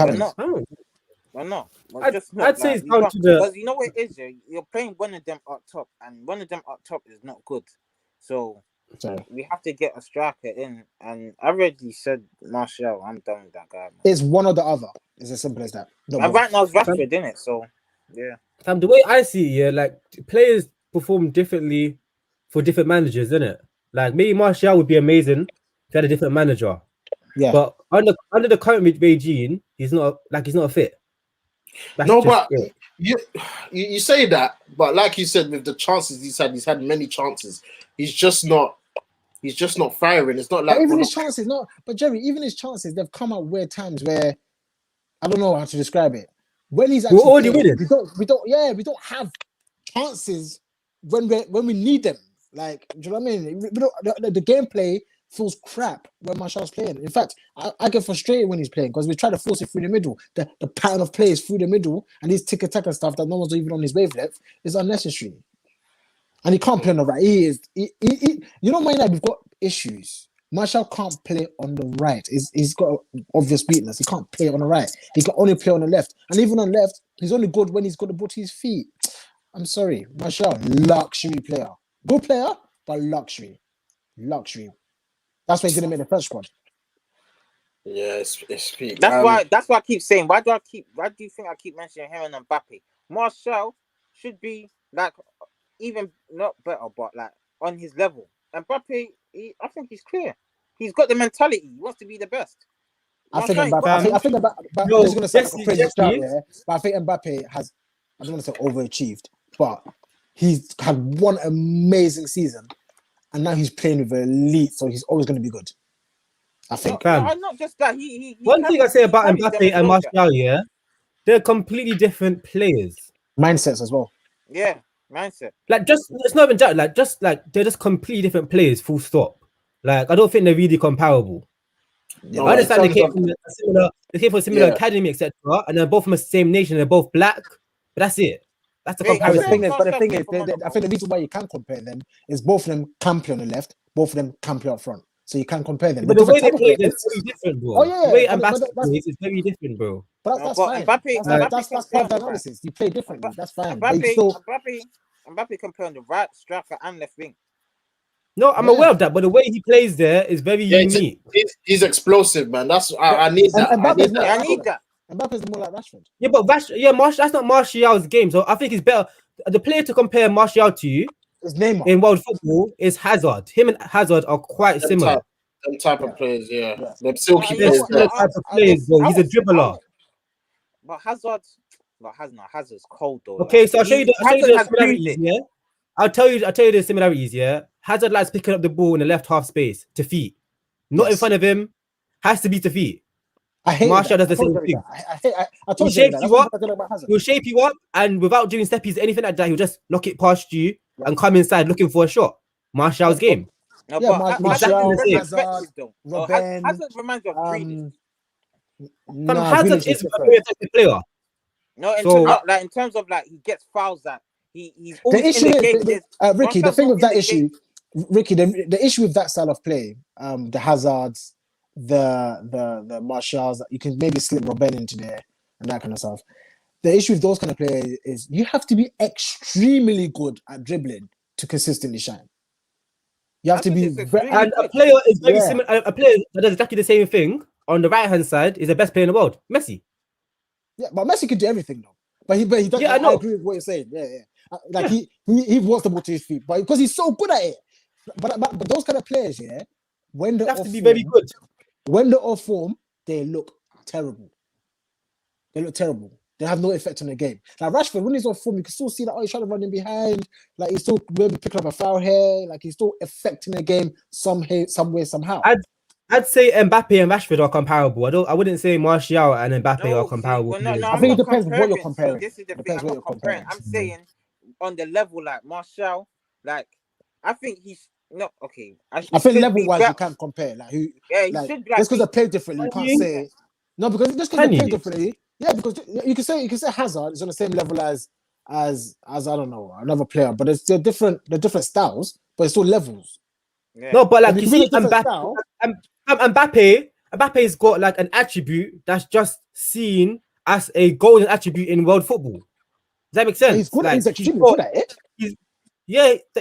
Why not? I'd say it's down to the. Because you know what it is, you're playing one of them up top, and one of them up top is not good. So we have to get a striker in, and I already said Martial. I'm done with that guy. Man. It's one or the other. It's as simple as that. And right now it's Rashford, in it. So yeah. The way I see it, like players perform differently for different managers, isn't it? Like maybe Martial would be amazing if he had a different manager. Yeah. But under the current regime, he's not a fit. You say that, but like you said, with the chances he's had many chances. He's just not firing. It's not like even his chances, but Jerry, even his chances, they've come at weird times where I don't know how to describe it. When he's actually already winning. We don't have chances when we need them. Like, do you know what I mean? The gameplay feels crap when Martial's playing. In fact, I get frustrated when he's playing because we try to force it through the middle. The pattern of play is through the middle, and these tick-tack and stuff that no one's even on his wavelength is unnecessary. And he can't play on the right. You know, we've got issues. Martial can't play on the right. He's got an obvious weakness. He can't play on the right. He can only play on the left. And even on left, he's only good when he's got the ball to his feet. I'm sorry. Martial, luxury player. Good player, but luxury. That's why he didn't make the first squad. Yeah, it's peak. That's why I keep saying. Why do you think I keep mentioning him and Mbappe? Martial should be like even not better, but like on his level. And Mbappe, I think he's clear. He's got the mentality. He wants to be the best. I think Mbappe. I think Mbappe has. I don't want to say overachieved, but he's had one amazing season. and now he's playing with elite, so he's always going to be good. I think. Not just that. One thing I say about carries them Mbappe as and well, Martial, yeah, they're completely different players. Mindsets as well. Yeah, mindset. Like, just it's not even that. Like they're just completely different players. Full stop. Like, I don't think they're really comparable. Yeah, I understand they in came terms from a similar Yeah. academy, etc. And they're both from the same nation. They're both black, but that's it. That's the Mate, But the comparison. thing is, Martial I think came from Monaco. the reason why you can compare them is both of them can play on the left, both of them can play up front. So you can compare them. But They're the way they different type play of is players. very different, bro. Oh, yeah, The way but Mbappe that's- plays is very different, bro. But that's But fine. Mbappe That's can part play of the on the analysis. You play differently. That's fine. But you still, Mbappe can play on the right striker and left wing. No, I'm Yeah. aware of that, but the way he plays there is very Yeah, unique. he's explosive, man. That's I need that. And I need Mbappe's more that. Yeah, I like need Rashford. that. Mbappe's more like Rashford. Yeah, but that's not Martial's game. So I think it's better. The player to compare Martial to It's Neymar. in world football is Hazard. Him and Hazard are quite Them similar. type Yeah. of players, yeah. Yeah. Them silky Yeah, They're players. similar There. type of players, bro. He's a dribbler. But Hazard's cold though. Okay, like, so I'll show you the Hazard has similarities. proved it. Yeah, I'll tell you the similarities. Yeah, Hazard likes picking up the ball in the left half space to feet, not in Yes. front of him. Has to be to feet. I hate Martial that. does the I told same you thing. that. I told He you that. shapes That's you what up. I don't know about Hazard. He'll shape you up, and without doing steppies, anything like that, he'll just knock it past you and come inside looking for a shot. Martial's game. No, Yeah, but Martial, Hazard's very Hazard, effective though. Robben, Hazard reminds me of Grealish. No, Hazard Grealish is a different. very effective player. No, So- in terms of like he gets fouls that he's The always issue in the is, game. Ricky, the Martial's thing not with that in the issue, game. Ricky, the issue with that style of play, the Hazards, the Martials, you can maybe slip Robben into there and that kind of stuff. The issue with those kind of players is you have to be extremely good at dribbling to consistently shine. You have to be Hazard is very, extremely And a player is very Yeah. similar. A player that does exactly the same thing on the right hand side is the best player in the world, Messi. yeah, but Messi could do everything though. But he doesn't. Yeah, I I know. agree with what you're saying. Yeah. Like he wants the ball to his feet, but because he's so good at it. But those kind of players, yeah, when You they're have off to be very form, good. when they're off form, they look terrible. They have no effect on the game. Like Rashford, when he's off form, you can still see that he's trying to run in behind. Like he's still maybe picking up a foul here. Like he's still affecting the game some way, somehow. I'd say Mbappe and Rashford are comparable. I wouldn't say Martial and Mbappe are comparable. players. I think it depends on what you're comparing. This is the thing. Depends I'm what not you're comparing. comparing. I'm saying on the level like Martial, like I think he's not okay. I think should level be wise, you better. can't compare. Like who? Yeah, he Like should be like just because they play differently, you Can can't you? say no. Because just because Can they play you? differently, yeah. Because you can say Hazard is on the same level as I don't know another player, but they're different styles, but it's still levels. Yeah. No, but like If you you see, do a different Mbappe's got like an attribute that's just seen as a golden attribute in world football. Does that make sense? He's good. Like, He's extremely got- good at it.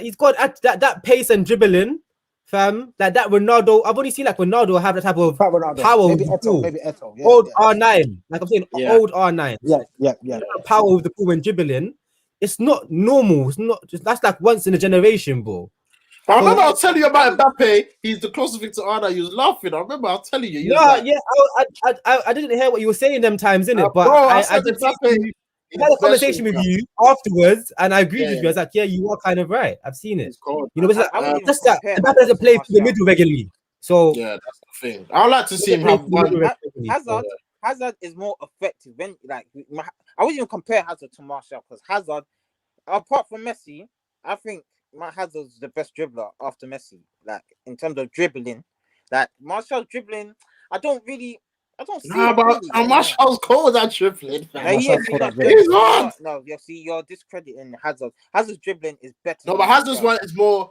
he's got that pace and dribbling, fam. Like that Ronaldo. I've only seen like Ronaldo have that type of Quite Ronaldo. power Maybe with the Eto'o. ball. Maybe Eto'o. Yeah, Old yeah. R9. Like I'm saying, Yeah. old R9. Yeah. Power with the ball when dribbling. It's not normal. It's not just that's like once in a generation, bro. But I remember I was telling you about Mbappe. He's the closest thing to Arda. You was laughing. I remember I was telling you. I didn't hear what you were saying them times, innit? But Bro, I I said just Mbappe. I had a conversation with you afterwards, and I agreed Yeah, with you. I was like, yeah, you are kind of right. I've seen it. He's cold. You know, it's I wouldn't just even that compare Mbappe doesn't play through the Martial. middle regularly. So Yeah, that's the thing. I would like to see him have one. Hazard is more effective when I wouldn't even compare Hazard to Martial because Hazard, apart from Messi, I think Hazard's the best dribbler after Messi. Like in terms of dribbling, like Martial's dribbling, I don't see. Nah, but Martial's cold at dribbling. No, he is. He's not He's good. not. No, you see, you're discrediting Hazard. Hazard's dribbling is better. No, than but Hazard's Martial. one is more.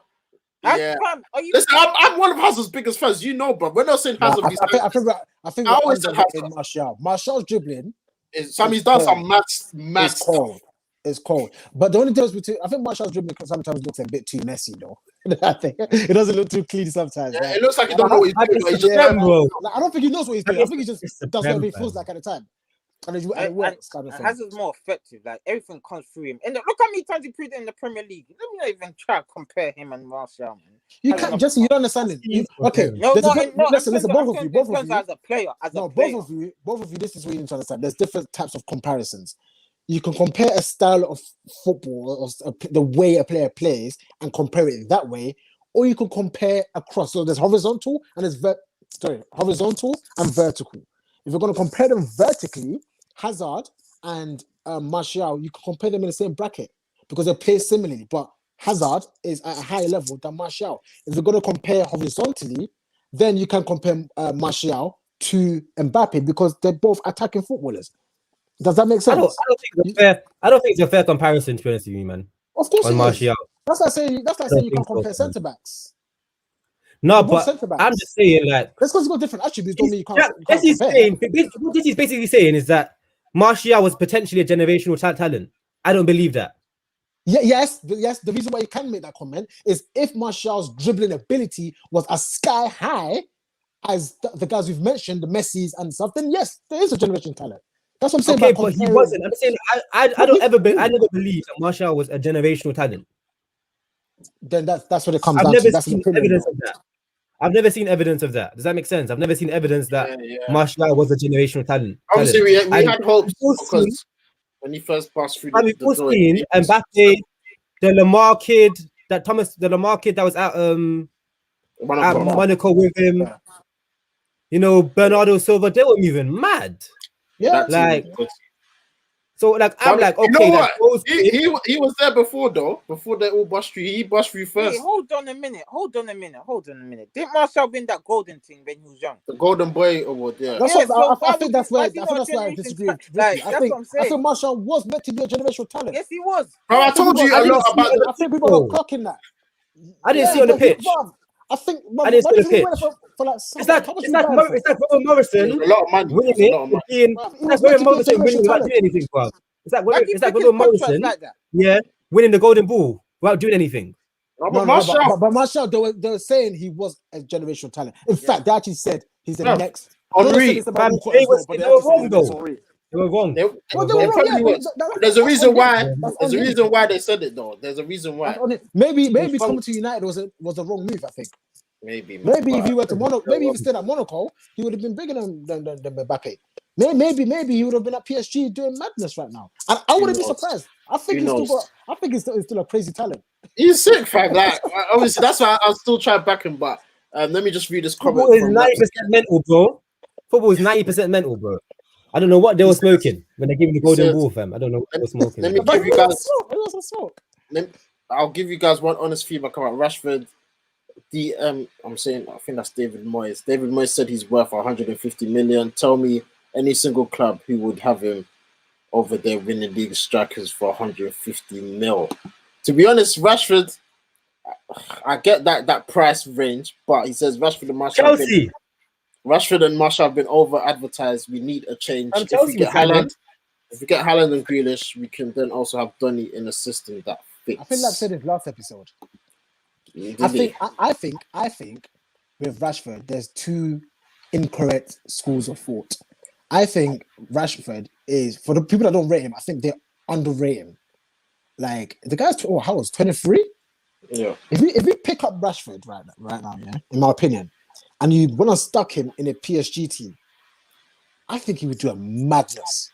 Yeah. Fam, are you? Listen, I'm one of Hazard's biggest fans. You know, bro. We're not saying Hazard. I think I always we're said underrating Martial. Martial's dribbling He's done some mad is cold. It's cold. But the only difference between I think Martial's dribbling sometimes looks a bit too messy though. I think it doesn't look too clean sometimes. Yeah, right? it looks like he don't know what he's doing. But he's just Like, I don't think he knows what he's doing. I think he just does whatever he feels like at the time. And it works kind of thing. Hazard's more effective. Like everything comes through him. And look how many times he played in the Premier League. Let me not even try to compare him and Martial, man. You can't just you don't understand it. Okay, listen, both of you. As a player, both of you. This is what you need to understand. There's different types of comparisons. You can compare a style of football or the way a player plays and compare it that way, or you can compare across. So there's horizontal and horizontal and vertical. If you're going to compare them vertically, Hazard and Martial, you can compare them in the same bracket because they play similarly. But Hazard is at a higher level than Martial. If you're going to compare horizontally, then you can compare Martial to Mbappe because they're both attacking footballers. Does that make sense? I don't think it's a fair comparison, to be honest with you, man. Of course, on Martial. That's like saying you can't compare centre backs. No, but I'm just saying, like, that's because you've got different attributes. Don't mean you can't. What he's basically saying is that Martial was potentially a generational talent. I don't believe that. Yeah, yes. The reason why you can make that comment is if Martial's dribbling ability was as sky high as the guys we've mentioned, the Messis and stuff, then yes, there is a generation talent. That's what I'm saying. Okay, but he wasn't. I'm saying I never believed that Martial was a generational talent. Then that's what it comes down to. That's seen evidence of that. I've never seen evidence of that. Does that make sense? I've never seen evidence that Martial was a generational talent. Obviously, we had hopes because when he first passed through the door, Mbappe, the Lamar kid that was at Monaco with him. Yeah. You know, Bernardo Silva, they were moving mad. Yeah, so like I'm like, okay, you know what? He was there before though. Before they all bust through, he bust through first. Wait, hold on a minute. Didn't Martial win that golden thing when he was young? The Golden Boy Award, yeah. I think that's where I disagree. Like, I think Martial was meant to be a generational talent. Yes, he was. Bro, I told you a lot about I think people are clocking that. I didn't see on the pitch. I think I didn't see the pitch. It's like Robert Morrison a lot of money. winning it. It's like Robert Morrison winning without doing anything, bro. It's like Robert Morrison, winning the Golden Ball without doing anything. But Martial, they were saying he was a generational talent. In fact, they actually said he's the next. Henry, they were wrong though. They were wrong. There's a reason why. There's a reason why they said it though. There's a reason why. Maybe coming to United was a wrong move. I think. Maybe if he were to Monaco, maybe if he stayed at Monaco, he would have been bigger than Mbappe. Maybe he would have been at PSG doing madness right now. And I wouldn't be surprised. I think he's still a crazy talent. He's sick, fam. Like obviously, that's why I'll still try back him. But let me just read this comment. Football is 90% mental, bro. Football is 90% mental, bro. I don't know what they were smoking when they gave him the golden ball, fam. I don't know what they were smoking. Let me give you guys. I'll give you guys one honest feedback about Rashford. I'm saying I think that's David Moyes. David Moyes said he's worth 150 million. Tell me any single club who would have him over there winning league strikers for 150 mil. To be honest, Rashford, I get that price range, but he says Rashford and Martial. Chelsea. Rashford and Martial have been over advertised. We need a change. If we get Haaland and Grealish, we can then also have Donny in a system that fits. I think that said in last episode. I think with Rashford, there's two incorrect schools of thought. I think Rashford is, for the people that don't rate him, I think they underrate him. Like the guy's how old? 23? Yeah. If we pick up Rashford right now, yeah, in my opinion, and you want to stuck him in a PSG team, I think he would do a madness.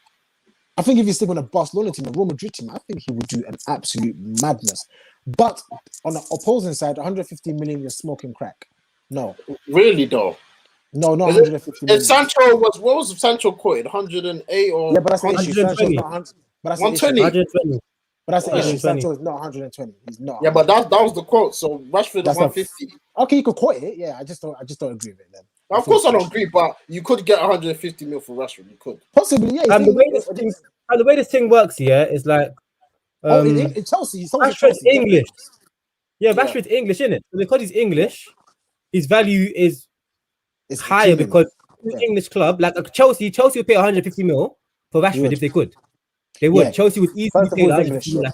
I think if you stick on a Barcelona team, a Real Madrid team, I think he would do an absolute madness. But on the opposing side, 150 million, you're smoking crack. No. Really, though? No, not 150 million. And Sancho what was Sancho quoted? 108 or... Yeah, but that's the issue. Sancho's not 120. 120. But that's the issue. Sancho is not 120. He's not. Yeah, but that was the quote. So Rashford is 150. Okay, you could quote it. Yeah, I just don't agree with it then. Of course I don't agree, but you could get 150 mil for Rashford. You could. Possibly, yeah. And the way this thing works here is like... in Chelsea, Rashford's English. Yeah, Rashford's English, isn't it? So because he's English, his value is higher because English club, like Chelsea would pay 150 mil for Rashford if they could. They would. Yeah. Chelsea would easily pay like nothing.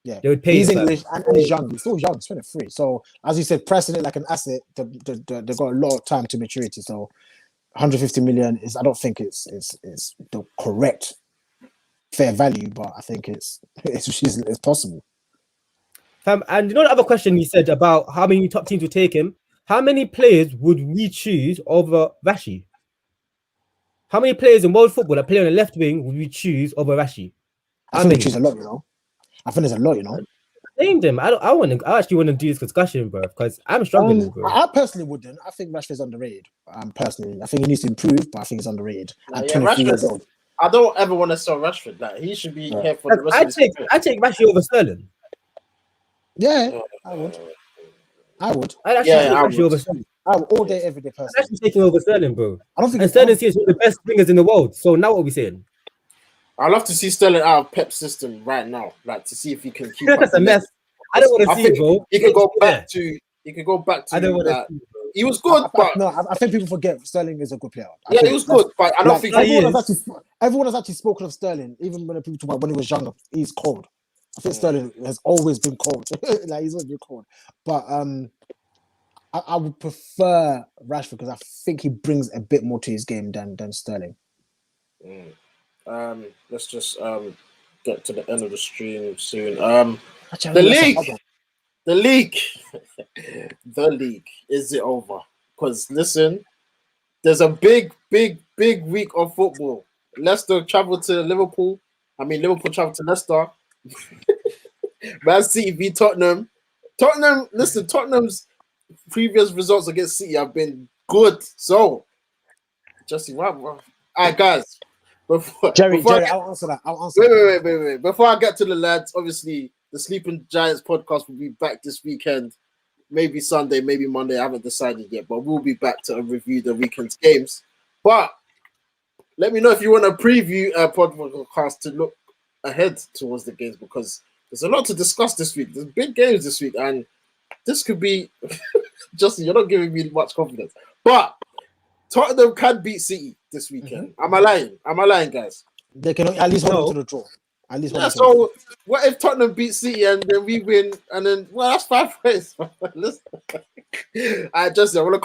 Yeah, they would pay. He's English and he's young. He's still young. He's 23. So as you said, pressing it like an asset, they've got a lot of time to maturity. So 150 million is, I don't think it's the correct fair value, but I think it's possible. And you know the other question you said about how many top teams would take him? How many players would we choose over Rashi? How many players in world football that play on the left wing would we choose over Rashi? I think we choose a lot, you know. I think there's a lot, you know. named him. I actually want to do this discussion, bro, because I'm struggling, bro. I personally wouldn't. I think Rashford's underrated. Personally, I think he needs to improve, but I think he's underrated. At 23 years old. I don't ever want to sell Rashford. Like he should be here for the rest of his career. I take Rashford over Sterling. Yeah, I would. I would over Sterling. I would all day, every day. Personally, I'm actually taking over Sterling, bro. I don't think. And Sterling is one of the best wingers in the world. So now what are we saying? I'd love to see Sterling out of Pep's system right now, like to see if he can keep. That's a mess. I don't want to see it, bro. He could go back to. He could go back to. I don't want to see it, bro. He was good, but I think people forget Sterling is a good player. He was good, but I don't think everyone has actually spoken of Sterling, even when people talk about when he was younger. He's cold. I think Sterling has always been cold. Like he's always been cold. But I would prefer Rashford because I think he brings a bit more to his game than Sterling. Let's just get to the end of the stream soon. The league, is it over? Because listen, there's a big week of football. Leicester travel to Liverpool. Liverpool travel to Leicester. Man City v Tottenham. Listen, Tottenham's previous results against City have been good. So, Jesse, all right, guys. Jerry, I'll answer that. Wait. Before I get to the lads, obviously, the Sleeping Giants podcast will be back this weekend. Maybe Sunday, maybe Monday. I haven't decided yet, but we'll be back to review the weekend's games. But let me know if you want to preview a podcast to look ahead towards the games because there's a lot to discuss this week. There's big games this week, and this could be Justin. You're not giving me much confidence, but Tottenham can beat City this weekend. Am I lying, guys? They can at least hold on to the draw. At least. Yeah, so what if Tottenham beat City and then we win and then that's 5 points. Justin, I'm gonna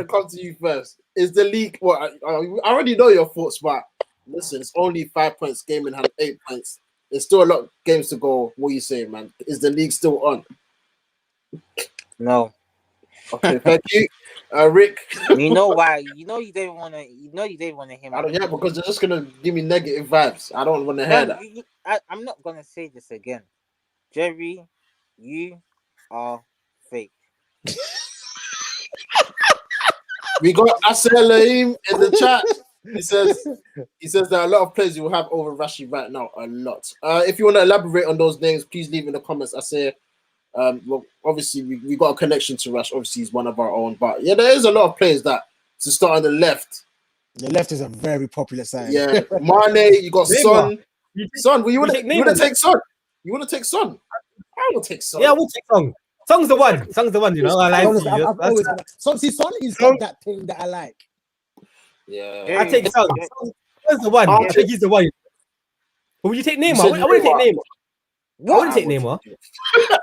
come to you first. Is the league? Well, I already know your thoughts, but listen, it's only 5 points. Game in hand, 8 points. There's still a lot of games to go. What are you saying, man? Is the league still on? No. Okay, thank you, Rick. You know why? You didn't want to hear me. Yeah, because they're just gonna give me negative vibes. I don't want to hear that. I'm not gonna say this again, Jerry. You are fake. We got Aselaim in the chat. He says that a lot of players you will have over Rashi right now. A lot. If you want to elaborate on those names, please leave in the comments. I say. Well, obviously we got a connection to Rash. Obviously, he's one of our own. But yeah, there is a lot of players that to start on the left. The left is a very popular side. Yeah, Mane. You got Son. Son, you want to take Son? You want to take Son? I will take Son. Yeah, I will take Son. Son's the one. You know, I like. Son is got that thing that I like. Yeah, I take Son. Son's the one. I think he's the one. But would you take Neymar? I wouldn't take Neymar. What? I wouldn't take Neymar.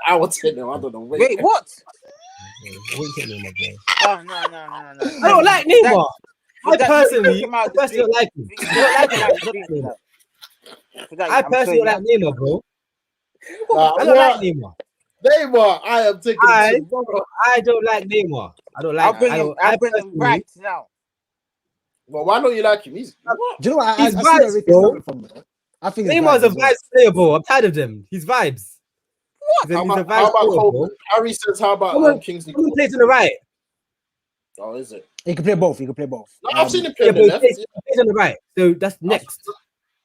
I would take Neymar. I don't know. Wait, what? I wouldn't take Neymar, bro. Oh, no. I don't like Neymar. I personally don't like him. I personally don't like Neymar, bro. I don't like Neymar. Neymar, I am taking. I don't like Neymar. I don't like. I bring him right now. Well, why don't you like him? Do you know what? He's vibes, bro. I think Neymar's a vibes player, bro. I'm tired of them. He's vibes. What? How about Cole? Harry says, how about Kingsley? Who plays on the right? Oh, is it? He can play both. No, I've seen him play on the left. He plays on the right. So that's next.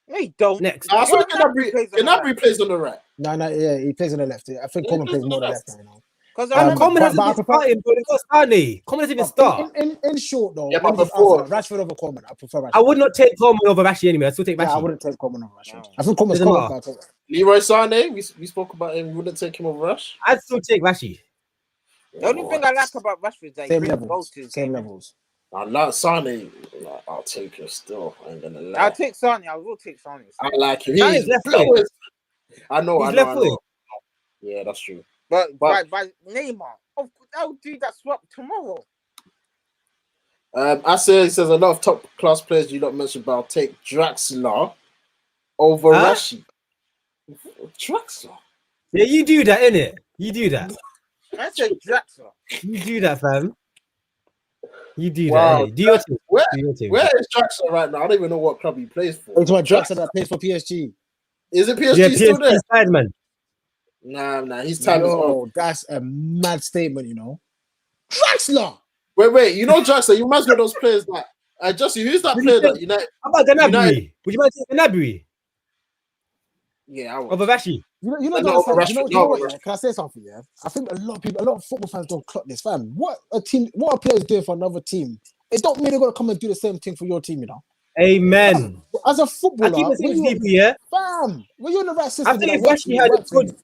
No, he don't. Next. I saw Gnabry plays on the right. No, yeah, he plays on the left. I think Coleman plays more on the left right now. Because Coleman hasn't been starting, but it's not Sane. Coleman doesn't even start. In short, though, yeah, but before Rashford over Coleman, I prefer Rashford. I would not take Coleman over Rashie anyway. I still take Rashie. Yeah, I wouldn't take Coleman over Rashford. I think Coleman's Coleman. Leroy Sane, we spoke about him. You wouldn't take him over Rash? I'd still take Rashie. The only thing I like about Rashford is that same levels. I like Sane. I'll take him still. I ain't gonna lie. I'll take Sane. I will take Sane. I like him. He's left footed. I know. Left footed. Yeah, that's true. But by Neymar, I'll do that swap tomorrow. He says a lot of top class players you not mentioned, but I'll take Draxler over Rashi. Draxler. Yeah, you do that, innit? You do that. I say Draxler. You do that, fam. You do Wow. that. Do your team. Where is Draxler right now? I don't even know what club he plays for. It's my Draxler that plays for PSG. Is it PSG Yeah, still there? PSG side, man. Nah. His time is up. Yo, that's a mad statement, you know. Draxler! Wait. You know, Jackson, you must be those players that. Justin, who's that player that United? How about Gnabry? Would you mind taking Gnabry Yeah, I would. over Vashi? You know, No, what I'm saying? Rashford, You know what? no, Yeah? Can I say something? Yeah, I think a lot of football fans don't clock this, fam. What a player is doing for another team, it don't mean they're gonna come and do the same thing for your team, you know. Amen. As a I footballer, keep it saying people, yeah. fam, when you're in the right system, I think if Vashi had a good,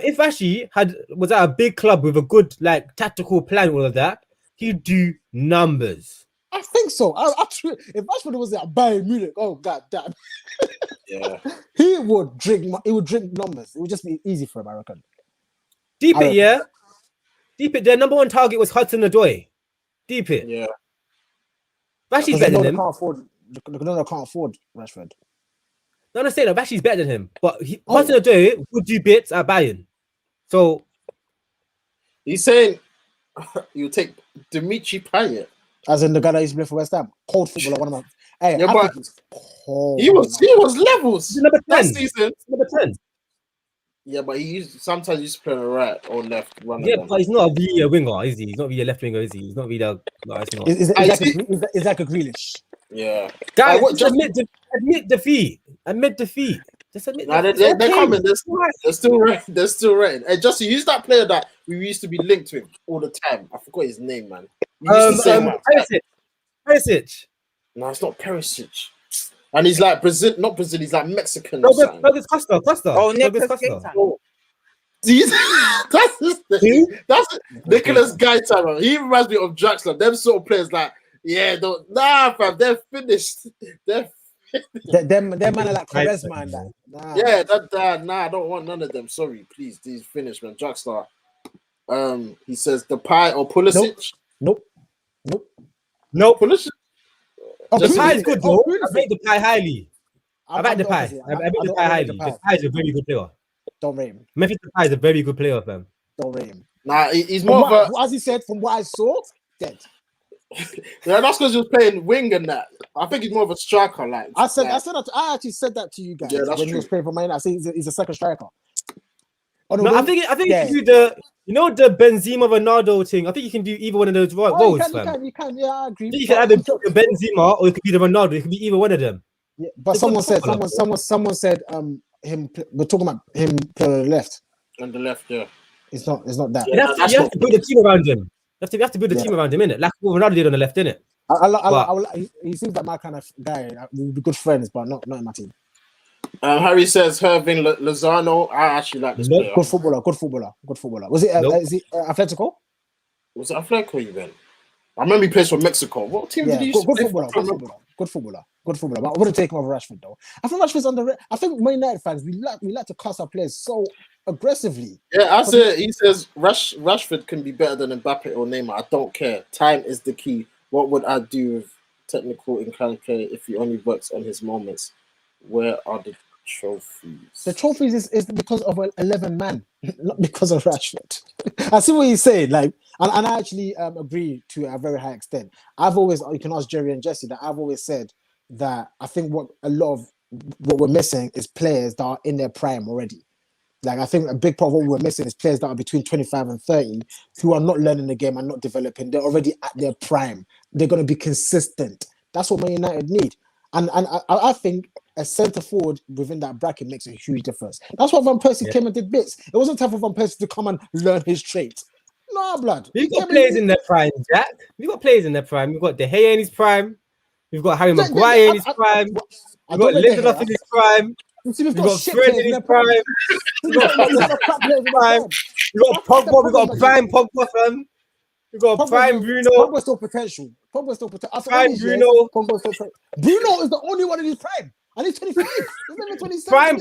if Vashi was at a big club with a good like tactical plan, all of that, he'd do numbers. I think so. If Rashford was at Bayern Munich, oh god damn, Yeah. he would drink numbers. It would just be easy for him, I reckon. Deep it, yeah. Deep it. Their number one target was Hudson-Odoi. Deep it. Yeah. Vashi's better than him. They can't afford Rashford. No, I'm saying that Vashi's better than him, but Hudson-Odoi would do bits at Bayern. So he's saying you take Dimitri Payet. As in the guy that used to play for West Ham, cold footballer. One of my, hey, Yeah, but he was levels number 10. that season. Number 10. Yeah, but he sometimes used to play on the right or left. Yeah, but he's not really a winger, is he? He's not really a left winger, is he? He's not really a. No, it's not. Is like a Grealish? Yeah, guys, admit defeat. Admit defeat. Just admit. Nah, they're coming. They're still right. They're still right. And just use that player that we used to be linked with all the time. I forgot his name, man. Perisic. No, it's not Perisic. And he's like Brazil, not Brazil. He's like Mexican. Douglas Costa. Oh, Douglas Nicolas Costa. Gaeta. That's Nicholas Gaeta. He reminds me of Draxler. Them sort of players, like fam, they're finished. Them man are like Quaresma and that. Nah. Yeah, I don't want none of them. Sorry, please, these finished, man. Draxler. He says Depay or Pulisic. Nope. Pulisic. Depay is good though. I rate Depay highly. I rate Depay. I rate Depay highly. Depay is a very good player. Don't rate him. Memphis Depay is a very good player, fam. Don't rate him. Nah, he's more of as he said, from what I saw, dead. Yeah, that's because he was playing wing and that. I think he's more of a striker. I actually said that to you guys when he was playing for Man. I say he's a second striker. I think you can do the Benzema Ronaldo thing. I think you can do either one of those roles, fam. You can. Yeah, I agree. You can either be the Benzema or it could be the Ronaldo. It could be either one of them. Yeah, but someone said him. We're talking about him playing on the left. On the left, yeah. It's not that. You have to build a team around him. You have to build a team around him, innit? Like what Ronaldo did on the left, innit? He seems like my kind of guy. We'll be good friends, but not in my team. Harry says Hervin Lozano. I actually like this player. Good footballer. Was it? Is it Atletico? Was it Atletico even? I remember he plays for Mexico. What team did he use? Good footballer. But I wouldn't take him over Rashford though. I think Rashford's underrated. I think Man United fans we like to cuss our players so aggressively. Yeah, he says Rashford can be better than Mbappe or Neymar. I don't care. Time is the key. What would I do with technical inclined player if he only works on his moments? Where are the trophies? The trophies is because of 11 man, not because of Rashford. I see what he's saying. Like, and I actually agree to a very high extent. You can ask Jerry and Jesse that I've always said that I think what we're missing is players that are in their prime already. Like, I think a big part of what we're missing is players that are between 25 and 30 who are not learning the game and not developing. They're already at their prime. They're going to be consistent. That's what Man United need. And I think a centre forward within that bracket makes a huge difference. That's why Van Persie came and did bits. It wasn't time for Van Persie to come and learn his traits. No, blood. We've got players in their prime, Jack. We've got players in their prime. We've got De Gea in his prime. We've got Harry Maguire in his prime. We've got Lindelof in his prime. We've got Fred in his prime. We've got Pogba. We've got a prime Pogba, fam. We've got a prime Bruno. Pogba's still potential. Prime Bruno. Bruno is the only one in his prime. And he's 25. He's never 27. Prime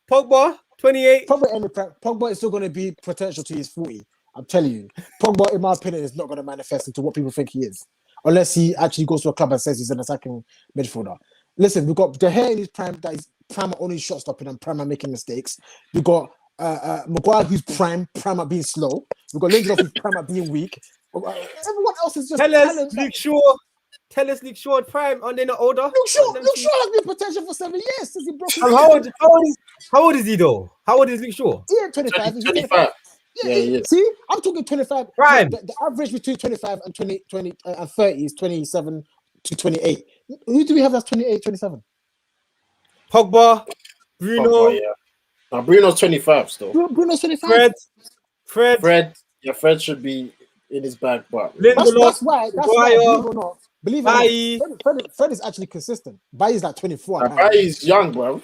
Pogba, 28. Pogba is still going to be potential to his 40. I'm telling you. Pogba, in my opinion, is not going to manifest into what people think he is. Unless he actually goes to a club and says he's an attacking midfielder. Listen, we've got De Gea in his prime, that is prime at only shot stopping and prime at making mistakes. We've got Maguire, who's prime at being slow. We've got Lindelof, who's prime at being weak. Everyone else is just Luke Shaw. Tell us Luke Shaw prime and they're not older. Luke Shaw has been potential for 7 years since he broke his How old is he though? How old is Luke Shaw? He ain't 25. He's 25. Yeah, Yeah, yeah. See, I'm talking 25. Prime. The average between 25 and 20 and 30 is 27 to 28. Who do we have that's 28, 27? Pogba, Bruno, Pogba, yeah. Now Bruno's 25 still. Bruno's 25. Fred. Yeah, Fred should be in his bag, but That's why, believe it or not, Fred is actually consistent. Bailly's like 24. Bailly's young, bro.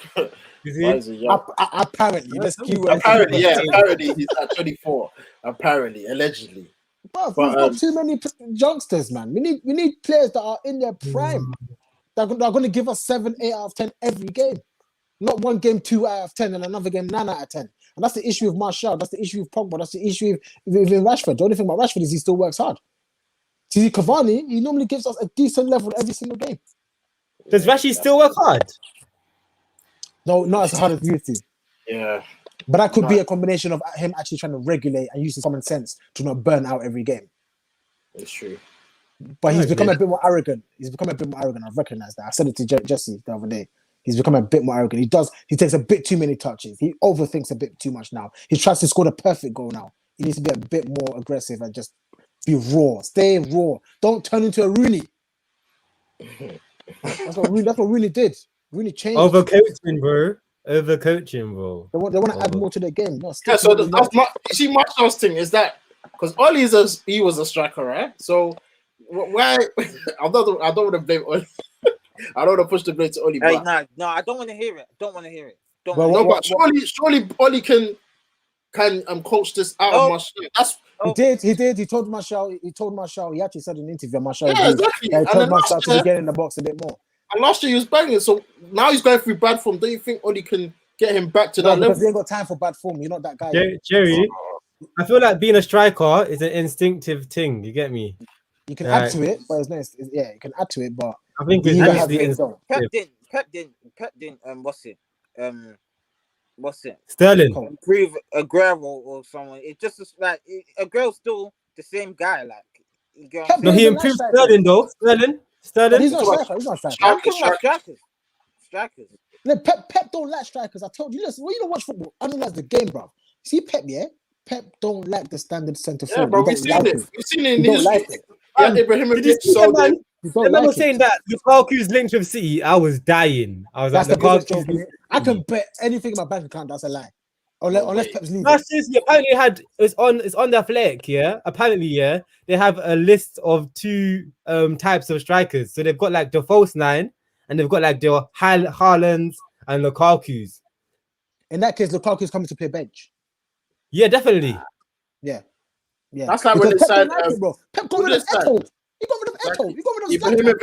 Is he? Young. Apparently, Apparently, he's at 24. Apparently, allegedly. But we've got too many youngsters, man. We need players that are in their prime. That are going to give us 7, 8 out of 10 every game. Not one game 2 out of 10 and another game 9 out of 10. And that's the issue with Martial. That's the issue with Pogba. That's the issue with Rashford. The only thing about Rashford is he still works hard. See, Cavani, he normally gives us a decent level every single game. Does Rashi still work hard? No, not as hard as we used to. Yeah. But that could be a combination of him actually trying to regulate and using common sense to not burn out every game. It's true. But he's become a bit more arrogant. I've recognized that. I said it to Jesse the other day. He's become a bit more arrogant. He takes a bit too many touches. He overthinks a bit too much now. He tries to score the perfect goal now. He needs to be a bit more aggressive and just be raw. Stay raw. Don't turn into a Rooney. That's what Rooney did. Rooney changed. Overcoaching, bro. They want to add more to their game. No, yeah, so you see Martial's thing is that because Oli he was a striker, right? So why I don't want to blame Oli. I don't want to push the blame to Oli. Hey, no, I don't want to hear it. But surely Oli can coach this out of Martial. He did. He told Martial. He actually said in an interview, Martial. Yeah, exactly. He told Martial to get in the box a bit more. And last year he was banging, so now he's going through bad form. Do you think Oli can get him back to that level? Because he ain't got time for bad form. You're not that guy. Jerry, I feel like being a striker is an instinctive thing. You get me? You can add to it, but it's nice. Yeah, you can add to it, but I think it's Pep didn't. What's it? Sterling. Improve Aguero or someone. It's just like Aguero's still the same guy. Like he improved Sterling though. Sterling. He's not striker. I'm talking about strikers. No, Pep don't like strikers. I told you. Listen, when you don't watch football, analyze the game, bro. See Pep, yeah. Pep don't like the standard centre forward. Bro, we've seen it. We've seen it in his. Like it. Yeah, Ibrahimovic sold it. The man was saying that Lukaku's linked with City. I was dying. I was that's like, Lukaku. I can bet anything in my bank account. That's a lie. Unless Pep's leaving. No, seriously, apparently it's on the Athletic, yeah. Apparently, yeah, they have a list of 2 types of strikers. So they've got like the false 9, and they've got like the Haalands and Lukaku's. In that case, Lukaku's coming to play bench. Yeah, definitely. Yeah. That's like when they signed. Pep got rid of Eto'o. He got rid of Eto'o. He got rid of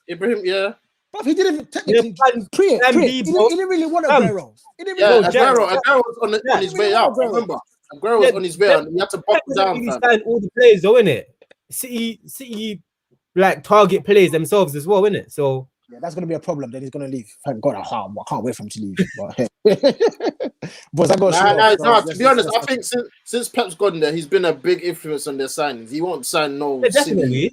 Ibrahim, yeah. But he didn't technically he didn't really want Aguero. Aguero was on his way out. Remember, Aguero was on his way out. He had to pop down. He signed all the players, though, innit? City like target players themselves as well, innit? So yeah, that's gonna be a problem. Then he's gonna leave. Thank God, I can't wait for him to leave. But to be honest, I think since Pep's gone there, he's been a big influence on their signings. He won't sign silly.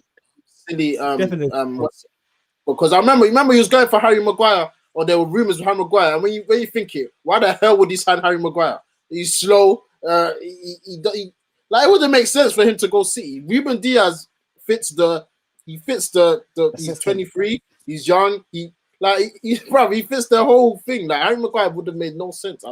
Because I remember he was going for Harry Maguire, or there were rumors of Harry Maguire. And when you think it, why the hell would he sign Harry Maguire? He's slow. It wouldn't make sense for him to go City. Ruben Diaz fits the. He's 23. He's young. He fits the whole thing. Like Harry Maguire would have made no sense.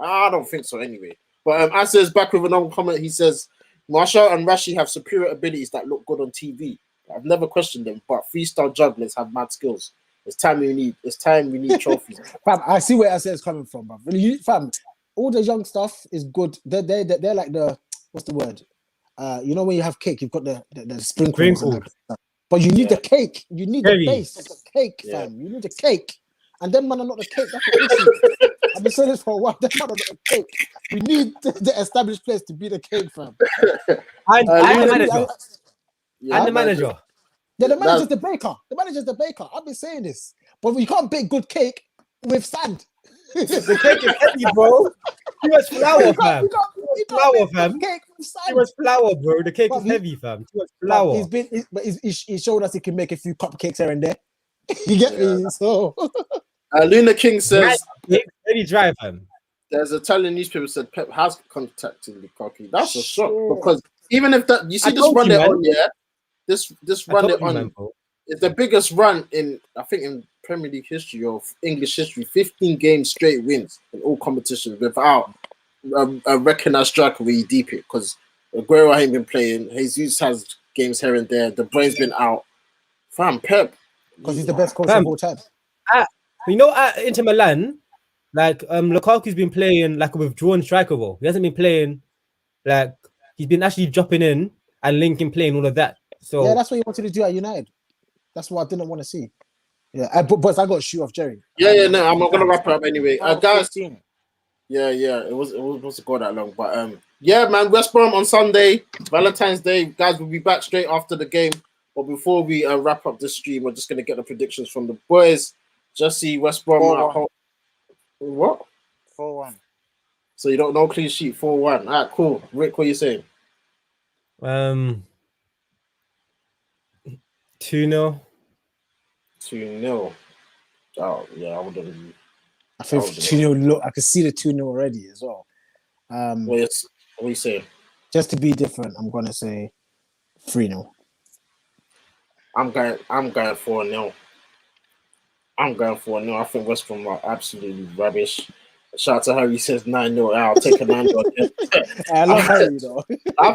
I don't think so anyway. But I says back with another comment. He says Martial and Rashi have superior abilities that look good on TV. I've never questioned them, but freestyle jugglers have mad skills. It's time we need trophies. Fam, I see where Asa is coming from, bro. Fam, all the young stuff is good. They're like what's the word? You know when you have cake, you've got the sprinkles. But you need the cake. You need the base of the cake, fam. You need the cake. And them man are not the cake. That's the issue. I've been saying this for a while. Them man are not the cake. We need the established players to be the cake, fam. And the manager. Yeah, the manager's the baker. The manager's the baker. I've been saying this. But you can't bake good cake with sand. The cake is heavy, bro. Too much flour, fam. You can't bake cake Too much flour, bro. The cake But is he- heavy, fam. Too much But flour. he showed us he can make a few cupcakes here and there. You get me? So Luna King says Very dry, fam. there's an Italian newspaper said Pep has contacted Lukaku. That's a shock Shit. because even if that you see I this told run you, they're man. on, yeah, this I run told they're you, on man, bro. is the biggest run in I think in Premier League history or English history. 15 games straight wins in all competitions without a recognised striker where you deep it because Aguero ain't been playing. Jesus has games here and there. De Bruyne's been out. Fam, Pep. because he's the best coach Fam. of all time. You know, at Inter Milan, like Lukaku's been playing like a withdrawn striker role. He hasn't been playing like he's been actually dropping in and linking playing all of that. So Yeah, that's what he wanted to do at United. That's what I didn't want to see. Yeah, but I got a shoe off Jerry. No, I'm not gonna wrap it up anyway. Guys, 15. yeah, it was supposed to go that long, but yeah, man, West Brom on Sunday, Valentine's Day, guys. We'll be back straight after the game. But before we wrap up this stream, we're just gonna get the predictions from the boys. Jesse, West Brom, 4-1. What? 4-1. So you don't know clean sheet 4-1. All right, cool. Rick, what are you saying? 2-0. 2-0. Oh yeah, I wouldn't. I think 2-0 look. I can see the 2-0 already as well. What are you saying? Just to be different, I'm gonna say 3-0. I'm going 4-0. I'm going 4-0. I think West Brom are absolutely rubbish. Shout out to Harry, says 9-0. I'll take a 9-0 again. I love Harry though. I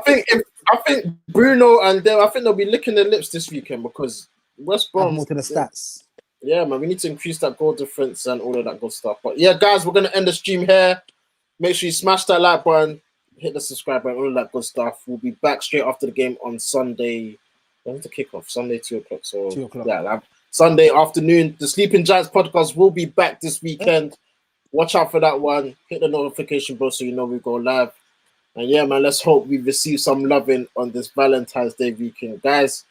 think Bruno and them, I think they'll be licking their lips this weekend because West Add Brom. more to the stats. Yeah, man, we need to increase that goal difference and all of that good stuff. But yeah, guys, we're gonna end the stream here. Make sure you smash that like button, hit the subscribe button, all of that good stuff. We'll be back straight after the game on Sunday. When's the kickoff? Sunday, 2:00. So 2:00. yeah, Sunday afternoon. The Sleeping Giants podcast will be back this weekend. Watch out for that one. Hit the notification bell so you know we go live. And yeah, man, let's hope we receive some loving on this Valentine's Day weekend. Guys,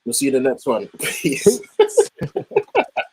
we'll see you in the next one. Peace.